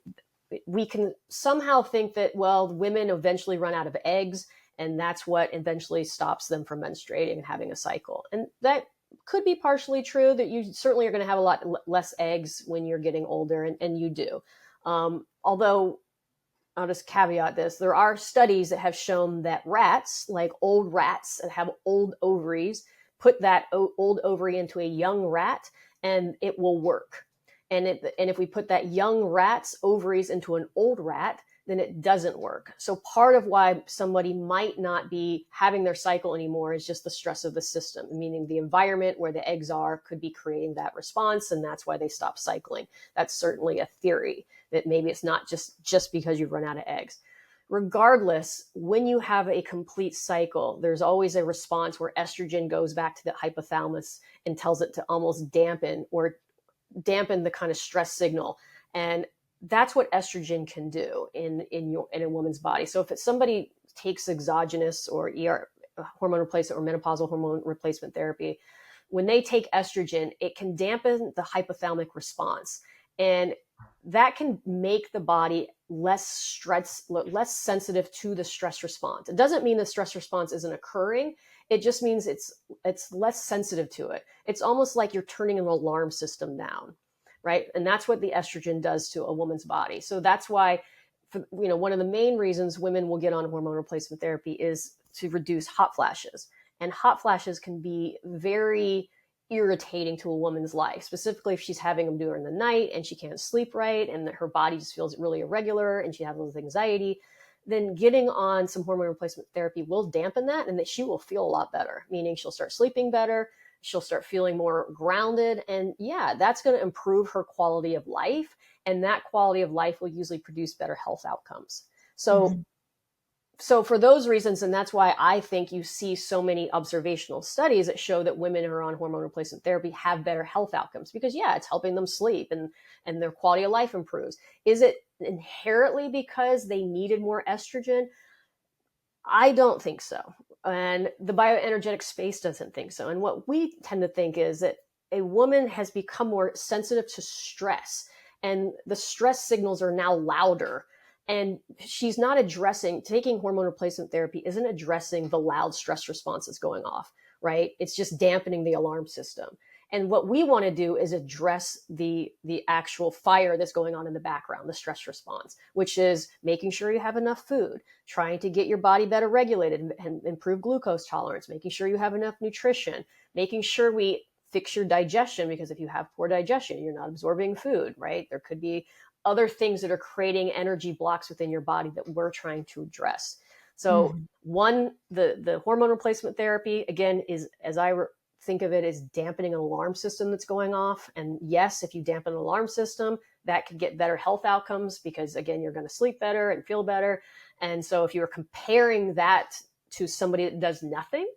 we can somehow think that, well, women eventually run out of eggs, and that's what eventually stops them from menstruating and having a cycle. And that could be partially true, that you certainly are going to have a lot less eggs when you're getting older, and you do. Although I'll just caveat this. There are studies that have shown that rats, like old rats that have old ovaries, put that old ovary into a young rat and it will work. And if we put that young rat's ovaries into an old rat, then it doesn't work. So part of why somebody might not be having their cycle anymore is just the stress of the system, meaning the environment where the eggs are could be creating that response, and that's why they stop cycling. That's certainly a theory, that maybe it's not just because you've run out of eggs. Regardless, when you have a complete cycle, there's always a response where estrogen goes back to the hypothalamus and tells it to almost dampen the kind of stress signal. And that's what estrogen can do in a woman's body. So if somebody takes exogenous or hormone replacement or menopausal hormone replacement therapy, when they take estrogen, it can dampen the hypothalamic response. And that can make the body less sensitive to the stress response. It doesn't mean the stress response isn't occurring. It just means it's less sensitive to it. It's almost like you're turning an alarm system down, right? And that's what the estrogen does to a woman's body. So that's why, one of the main reasons women will get on hormone replacement therapy is to reduce hot flashes. And hot flashes can be very irritating to a woman's life, specifically if she's having them during the night and she can't sleep right and her body just feels really irregular and she has a little anxiety. Then getting on some hormone replacement therapy will dampen that, and that she will feel a lot better, meaning she'll start sleeping better, she'll start feeling more grounded, and that's going to improve her quality of life, and that quality of life will usually produce better health outcomes. So for those reasons, and that's why I think you see so many observational studies that show that women who are on hormone replacement therapy have better health outcomes, because it's helping them sleep and their quality of life improves. Is it inherently because they needed more estrogen? I don't think so. And the bioenergetic space doesn't think so. And what we tend to think is that a woman has become more sensitive to stress, and the stress signals are now louder. And she's not taking hormone replacement therapy isn't addressing the loud stress responses going off, right? It's just dampening the alarm system. And what we want to do is address the actual fire that's going on in the background, the stress response, which is making sure you have enough food, trying to get your body better regulated and improve glucose tolerance, making sure you have enough nutrition, making sure we fix your digestion, because if you have poor digestion, you're not absorbing food, right? There could be other things that are creating energy blocks within your body that we're trying to address. So the hormone replacement therapy, again, is, as I think of it, is dampening an alarm system that's going off. And yes, if you dampen an alarm system, that could get better health outcomes, because again, you're going to sleep better and feel better. And so if you're comparing that to somebody that does nothing,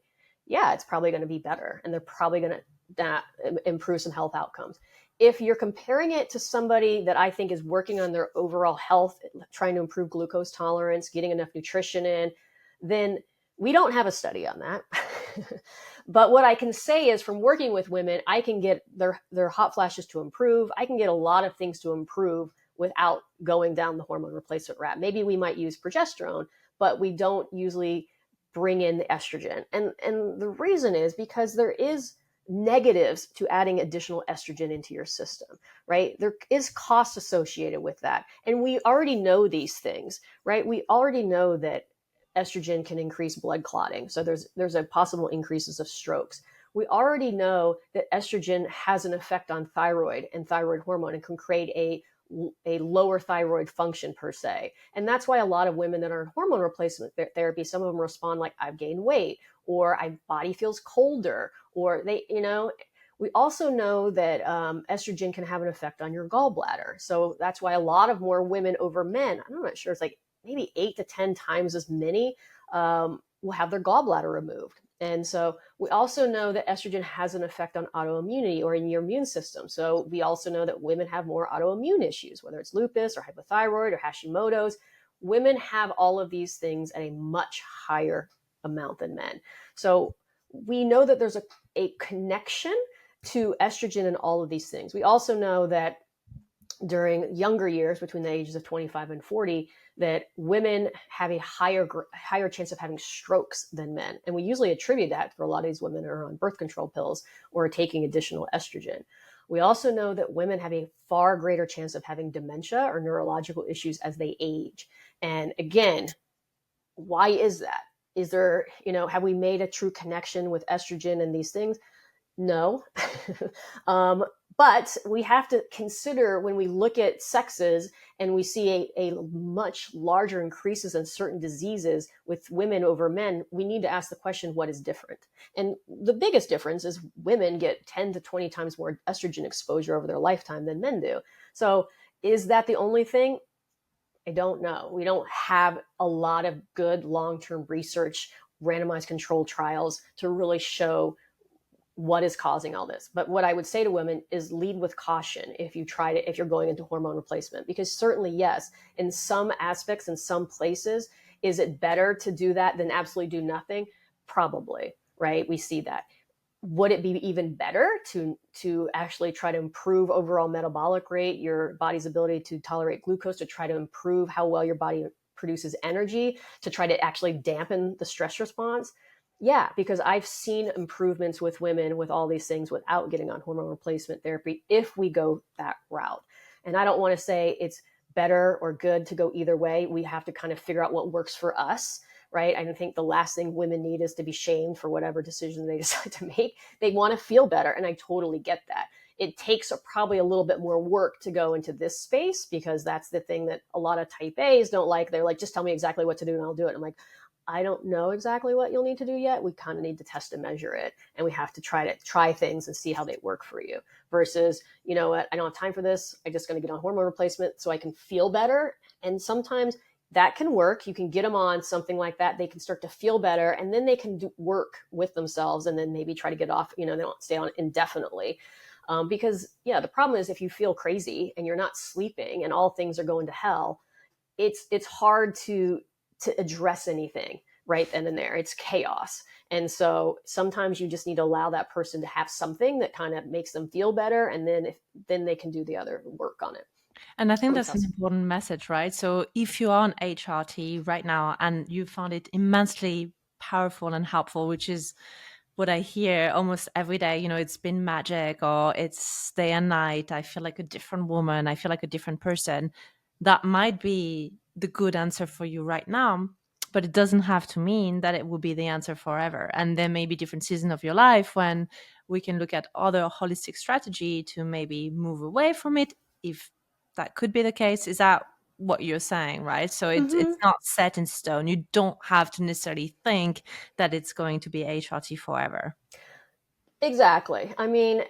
it's probably going to be better, and they're probably going to improve some health outcomes. If you're comparing it to somebody that I think is working on their overall health, trying to improve glucose tolerance, getting enough nutrition in, then we don't have a study on that. But what I can say is, from working with women, I can get their hot flashes to improve. I can get a lot of things to improve without going down the hormone replacement route. Maybe we might use progesterone, but we don't usually bring in the estrogen. And the reason is because there is negatives to adding additional estrogen into your system, right? There is cost associated with that. And we already know these things, right? We already know that estrogen can increase blood clotting. So there's a possible increases of strokes. We already know that estrogen has an effect on thyroid and thyroid hormone, and can create a lower thyroid function per se. And that's why a lot of women that are in hormone replacement therapy, some of them respond like, I've gained weight, or my body feels colder, or we also know that estrogen can have an effect on your gallbladder. So that's why a lot of more women over men, I'm not sure, it's like maybe 8 to 10 times as many will have their gallbladder removed. And so we also know that estrogen has an effect on autoimmunity or in your immune system. So we also know that women have more autoimmune issues, whether it's lupus or hypothyroid or Hashimoto's. Women have all of these things at a much higher amount than men. So we know that there's a connection to estrogen and all of these things. We also know that during younger years, between the ages of 25 and 40, that women have a higher chance of having strokes than men. And we usually attribute that for a lot of these women who are on birth control pills or taking additional estrogen. We also know that women have a far greater chance of having dementia or neurological issues as they age. And again, why is that? Is there, have we made a true connection with estrogen and these things? No. But we have to consider when we look at sexes and we see a much larger increases in certain diseases with women over men, we need to ask the question, what is different? And the biggest difference is women get 10 to 20 times more estrogen exposure over their lifetime than men do. So is that the only thing? I don't know. We don't have a lot of good long-term research, randomized controlled trials to really show what is causing all this. But what I would say to women is lead with caution if you're going into hormone replacement, because certainly, yes, in some aspects, in some places, is it better to do that than absolutely do nothing? Probably, right? We see that. Would it be even better to actually try to improve overall metabolic rate, your body's ability to tolerate glucose, to try to improve how well your body produces energy, to try to actually dampen the stress response? Yeah, because I've seen improvements with women with all these things without getting on hormone replacement therapy if we go that route. And I don't want to say it's better or good to go either way. We have to kind of figure out what works for us, right? I think the last thing women need is to be shamed for whatever decision they decide to make. They want to feel better, and I totally get that. It takes probably a little bit more work to go into this space, because that's the thing that a lot of type A's don't like. They're like, just tell me exactly what to do and I'll do it. I'm like, I don't know exactly what you'll need to do yet. We kind of need to test and measure it. And we have to try things and see how they work for you versus, you know what, I don't have time for this. I'm just going to get on hormone replacement so I can feel better. And sometimes that can work. You can get them on something like that. They can start to feel better, and then they can work with themselves and then maybe try to get off, they don't stay on indefinitely. Because the problem is if you feel crazy and you're not sleeping and all things are going to hell, it's hard to address anything right then and there. It's chaos. And so sometimes you just need to allow that person to have something that kind of makes them feel better. And then they can do the other work on it. And I think that's an important message, right? So if you are on HRT right now and you found it immensely powerful and helpful, which is what I hear almost every day, it's been magic, or it's day and night, I feel like a different woman, I feel like a different person. That might be the good answer for you right now, but it doesn't have to mean that it will be the answer forever. And there may be different seasons of your life when we can look at other holistic strategy to maybe move away from it, if that could be the case. Is that what you're saying, right? So it's not set in stone. You don't have to necessarily think that it's going to be HRT forever. Exactly. I mean,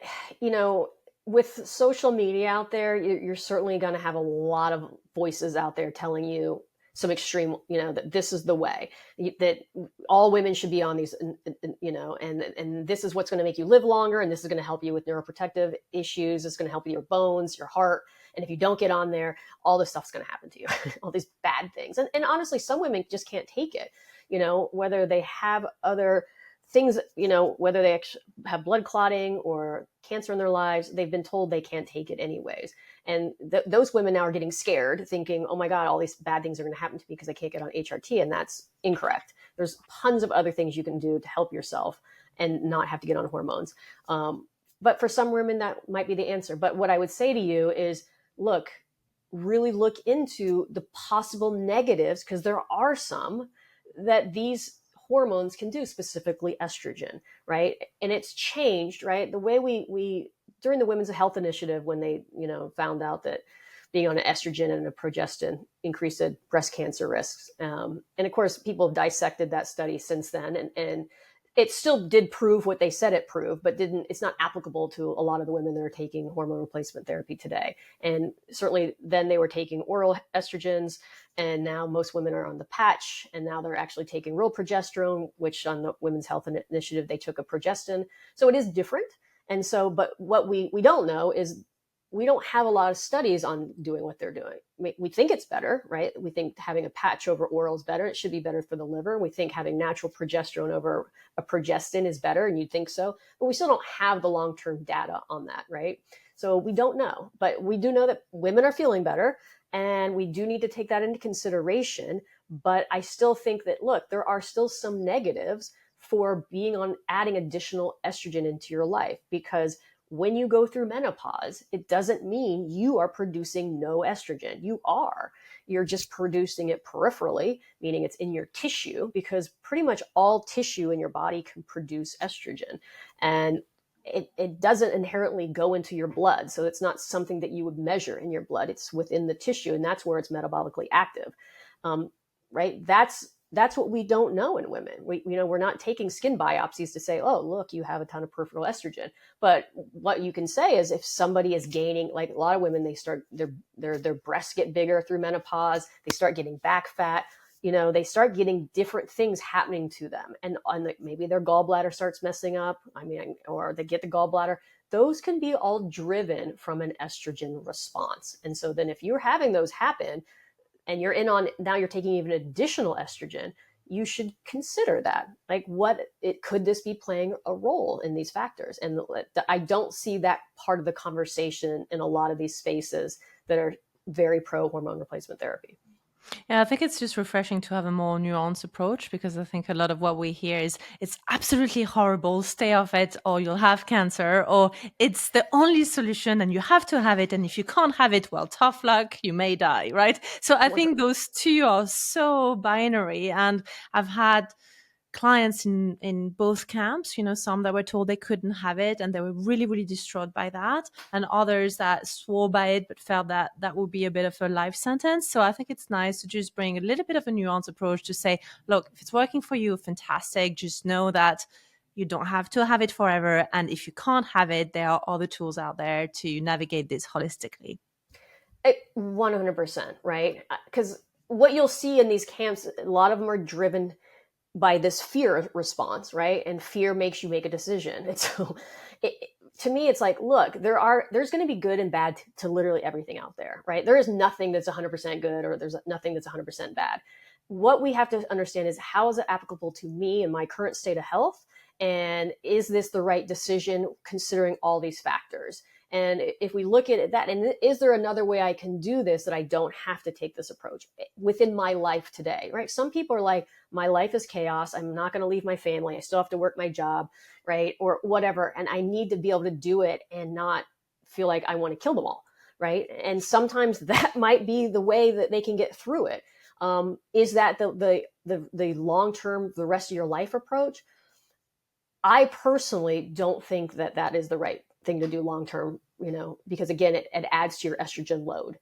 with social media out there, you're certainly going to have a lot of voices out there telling you some extreme, that this is the way, that all women should be on these, and this is what's going to make you live longer. And this is going to help you with neuroprotective issues. It's going to help with your bones, your heart. And if you don't get on there, all this stuff's going to happen to you, all these bad things. And honestly, some women just can't take it, whether they have other things, whether they have blood clotting or cancer in their lives, they've been told they can't take it anyways. And those women now are getting scared, thinking, oh my God, all these bad things are going to happen to me because I can't get on HRT. And that's incorrect. There's tons of other things you can do to help yourself and not have to get on hormones. But for some women, that might be the answer. But what I would say to you is, really look into the possible negatives, because there are some that these hormones can do, specifically estrogen, right? And it's changed, right? The way we during the Women's Health Initiative, when they, found out that being on an estrogen and a progestin increased breast cancer risks. And of course, people have dissected that study since then. And it still did prove what they said it proved, but it's not applicable to a lot of the women that are taking hormone replacement therapy today. And certainly then they were taking oral estrogens, and now most women are on the patch, and now they're actually taking real progesterone, which on the Women's Health Initiative, they took a progestin. So it is different. And so, but what we don't know is we don't have a lot of studies on doing what they're doing. We think it's better, right? We think having a patch over oral is better. It should be better for the liver. We think having natural progesterone over a progestin is better, and you'd think so. But we still don't have the long-term data on that, right? So we don't know. But we do know that women are feeling better, and we do need to take that into consideration. But I still think that, look, there are still some negatives for being on adding additional estrogen into your life, because when you go through menopause, it doesn't mean you are producing no estrogen. You're just producing it peripherally, meaning it's in your tissue, because pretty much all tissue in your body can produce estrogen. And it doesn't inherently go into your blood. So it's not something that you would measure in your blood. It's within the tissue, and that's where it's metabolically active. Right? That's what we don't know in women. We're not taking skin biopsies to say, oh, look, you have a ton of peripheral estrogen. But what you can say is, if somebody is gaining, like a lot of women, they start their breasts get bigger through menopause. They start getting back fat. They start getting different things happening to them, and maybe their gallbladder starts messing up. Or they get the gallbladder. Those can be all driven from an estrogen response. And so then, if you're having those happen, and now you're taking even additional estrogen, you should consider that. Like, could this be playing a role in these factors? And I don't see that part of the conversation in a lot of these spaces that are very pro hormone replacement therapy. Yeah, I think it's just refreshing to have a more nuanced approach, because I think a lot of what we hear is it's absolutely horrible, stay off it, or you'll have cancer, or it's the only solution and you have to have it. And if you can't have it, well, tough luck, you may die, right? So I think those two are so binary. And I've had clients in both camps, some that were told they couldn't have it and they were really, really distraught by that, and others that swore by it but felt that that would be a bit of a life sentence. So I think it's nice to just bring a little bit of a nuanced approach to say, look, if it's working for you, fantastic. Just know that you don't have to have it forever. And if you can't have it, there are other tools out there to navigate this holistically. 100%, right? Because what you'll see in these camps, a lot of them are driven by this fear response, right? And fear makes you make a decision. And so to me, it's like, look, there's going to be good and bad to literally everything out there, right? There is nothing that's 100% good, or there's nothing that's 100% bad. What we have to understand is, how is it applicable to me and my current state of health? And is this the right decision considering all these factors? And if we look at that, and is there another way I can do this that I don't have to take this approach within my life today, right? Some people are like, my life is chaos. I'm not going to leave my family. I still have to work my job, right? Or whatever. And I need to be able to do it and not feel like I want to kill them all, right? And sometimes that might be the way that they can get through it. Is that the long-term, the rest of your life approach? I personally don't think that is the right thing to do long-term, because again, it adds to your estrogen load.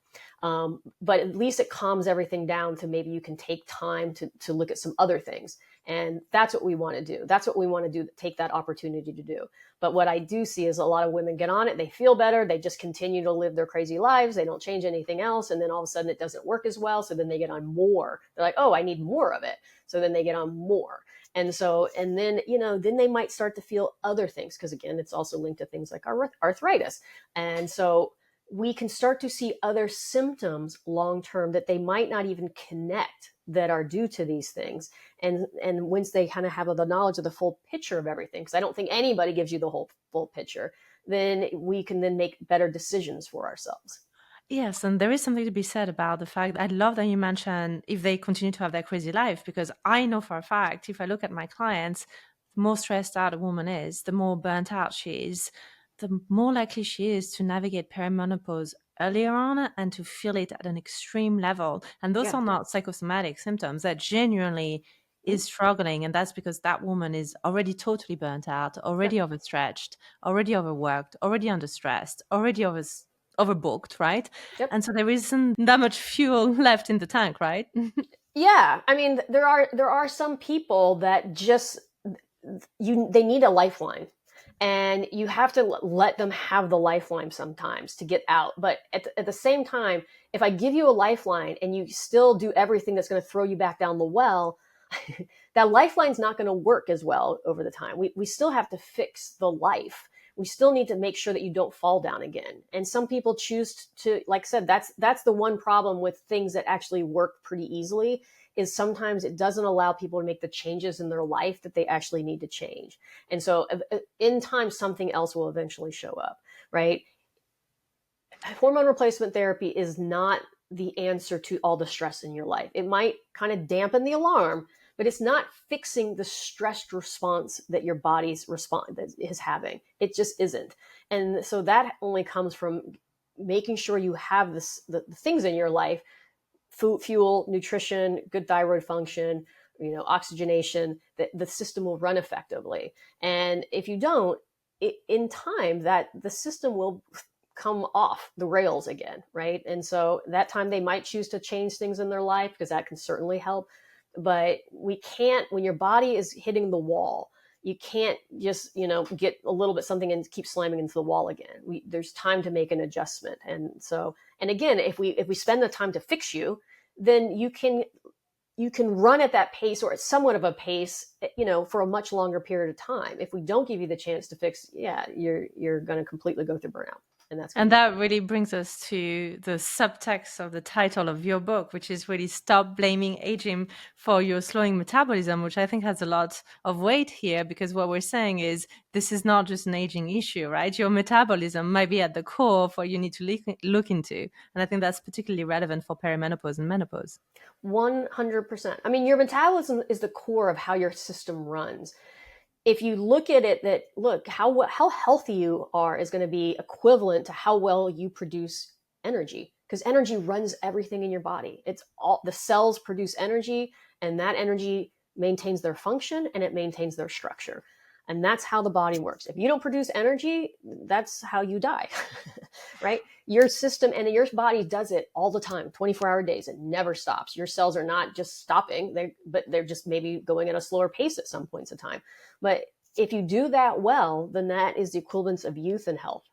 But at least it calms everything down to maybe you can take time to look at some other things. And that's what we want to do. That's what we want to do, take that opportunity to do. But what I do see is a lot of women get on it. They feel better. They just continue to live their crazy lives. They don't change anything else. And then all of a sudden it doesn't work as well. So then they get on more. They're like, oh, I need more of it. So then they get on more. And then, then they might start to feel other things, because again, it's also linked to things like arthritis. And so we can start to see other symptoms long-term that they might not even connect, that are due to these things. And once they kind of have the knowledge of the full picture of everything, because I don't think anybody gives you the whole full picture, then we can then make better decisions for ourselves. Yes, and there is something to be said about the fact that I love that you mentioned if they continue to have their crazy life, because I know for a fact, if I look at my clients, the more stressed out a woman is, the more burnt out she is, the more likely she is to navigate perimenopause earlier on and to feel it at an extreme level. And those are not psychosomatic symptoms. That genuinely is struggling. And that's because that woman is already totally burnt out, already overstretched, already overworked, already understressed, already overbooked, right? Yep. And so there isn't that much fuel left in the tank, right? Yeah. I mean, there are some people that just, they need a lifeline. And you have to let them have the lifeline sometimes to get out. But at the same time, if I give you a lifeline and you still do everything that's going to throw you back down the well, that lifeline's not going to work as well over the time. We still have to fix the life. We still need to make sure that you don't fall down again. And some people choose to, like I said, that's the one problem with things that actually work pretty easily, is sometimes it doesn't allow people to make the changes in their life that they actually need to change. And so in time, something else will eventually show up, right? Hormone replacement therapy is not the answer to all the stress in your life. It might kind of dampen the alarm, but it's not fixing the stressed response that your body's response is having. It just isn't. And so that only comes from making sure you have the things in your life: food, fuel, nutrition, good thyroid function, oxygenation, that the system will run effectively. And if you don't, in time, that the system will come off the rails again, right? And so that time they might choose to change things in their life, because that can certainly help. But we can't, when your body is hitting the wall, you can't just, get a little bit something and keep slamming into the wall again. There's time to make an adjustment. And so, and again, if we spend the time to fix you, then you can run at that pace, or at somewhat of a pace, for a much longer period of time. If we don't give you the chance to fix, you're going to completely go through burnout. And that really brings us to the subtext of the title of your book, which is really Stop Blaming Aging for Your Slowing Metabolism, which I think has a lot of weight here, because what we're saying is this is not just an aging issue, right? Your metabolism might be at the core of what you need to look into. And I think that's particularly relevant for perimenopause and menopause. 100%. I mean, your metabolism is the core of how your system runs. If you look at it, how healthy you are is going to be equivalent to how well you produce energy, because energy runs everything in your body. It's all the cells produce energy, and that energy maintains their function and it maintains their structure. And that's how the body works. If you don't produce energy, that's how you die, right? Your system and your body does it all the time, 24-hour days. It never stops. Your cells are not just stopping, but they're just maybe going at a slower pace at some points of time. But if you do that well, then that is the equivalence of youth and health.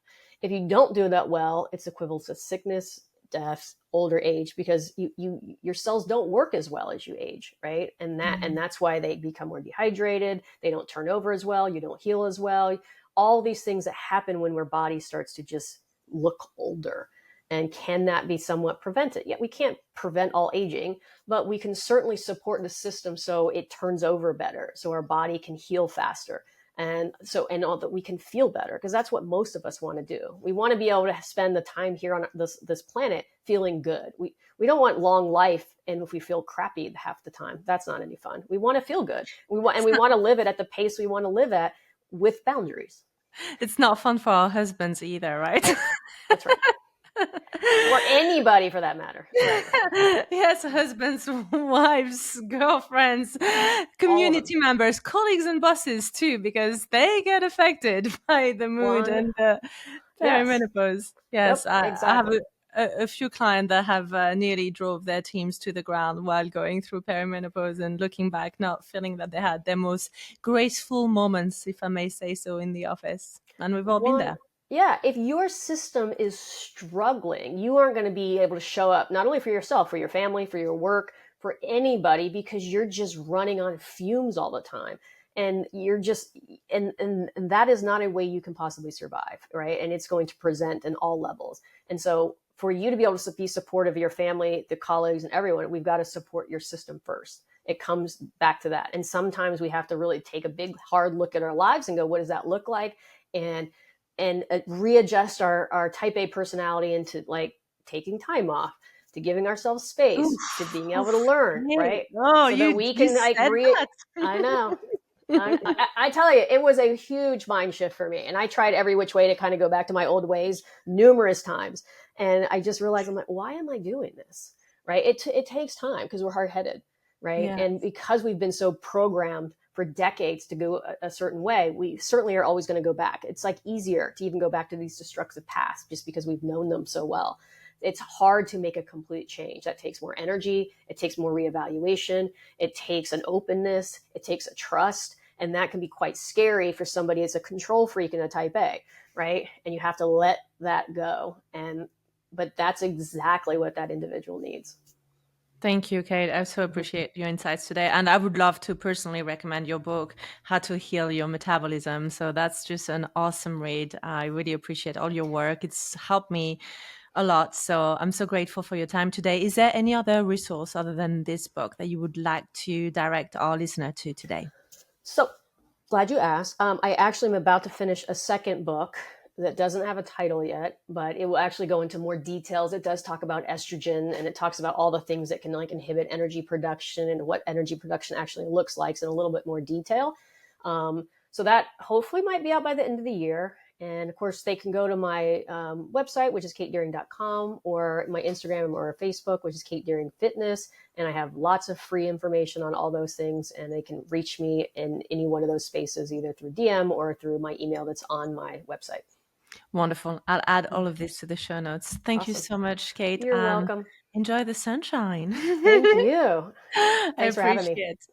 If you don't do that well, it's equivalent of sickness, death, older age, because your cells don't work as well as you age, right? And that's why they become more dehydrated. They don't turn over as well. You don't heal as well. All these things that happen when your body starts to just look older. And can that be somewhat prevented? Yeah, we can't prevent all aging, but we can certainly support the system so it turns over better, so our body can heal faster. And all that we can feel better, because that's what most of us want to do. We want to be able to spend the time here on this planet feeling good. We don't want long life, and if we feel crappy half the time, that's not any fun. We want to feel good. We want to live it at the pace we want to live at, with boundaries. It's not fun for our husbands either, right? That's right. Or anybody for that matter. Right. Yes, husbands, wives, girlfriends, community members, colleagues and bosses too, because they get affected by the mood and the perimenopause. Yes, yep, exactly. I have a few clients that have nearly drove their teams to the ground while going through perimenopause, and looking back, not feeling that they had their most graceful moments, if I may say so, in the office. And we've all been there. Yeah, if your system is struggling, you aren't going to be able to show up not only for yourself, for your family, for your work, for anybody, because you're just running on fumes all the time. And you're just, and that is not a way you can possibly survive, right? And it's going to present in all levels. And so for you to be able to be supportive of your family, the colleagues, and everyone, we've got to support your system first. It comes back to that. And sometimes we have to really take a big, hard look at our lives and go, what does that look like? And readjust our type A personality into like taking time off, to giving ourselves space, to being able to learn, right? Oh, so that we can like I know. I tell you, it was a huge mind shift for me. And I tried every which way to kind of go back to my old ways numerous times. And I just realized, I'm like, why am I doing this? Right? It takes time, because we're hard-headed, right? Yes. And because we've been so programmed for decades to go a certain way, we certainly are always going to go back. It's like easier to even go back to these destructive paths just because we've known them so well. It's hard to make a complete change. That takes more energy. It takes more reevaluation. It takes an openness. It takes a trust. And that can be quite scary for somebody that's a control freak and a type A, right? And you have to let that go. But that's exactly what that individual needs. Thank you, Kate. I so appreciate your insights today. And I would love to personally recommend your book, How to Heal Your Metabolism. So that's just an awesome read. I really appreciate all your work. It's helped me a lot. So I'm so grateful for your time today. Is there any other resource other than this book that you would like to direct our listener to today? So glad you asked. I actually am about to finish a second book that doesn't have a title yet, but it will actually go into more details. It does talk about estrogen, and it talks about all the things that can like inhibit energy production and what energy production actually looks like in a little bit more detail. So that hopefully might be out by the end of the year. And of course, they can go to my website, which is katedeering.com, or my Instagram or Facebook, which is Kate Deering Fitness. And I have lots of free information on all those things. And they can reach me in any one of those spaces, either through DM or through my email that's on my website. Wonderful. I'll add all of this to the show notes. Thank you Awesome. so much, Kate. You're welcome. Enjoy the sunshine. Thank you. I Thanks for having me. appreciate it.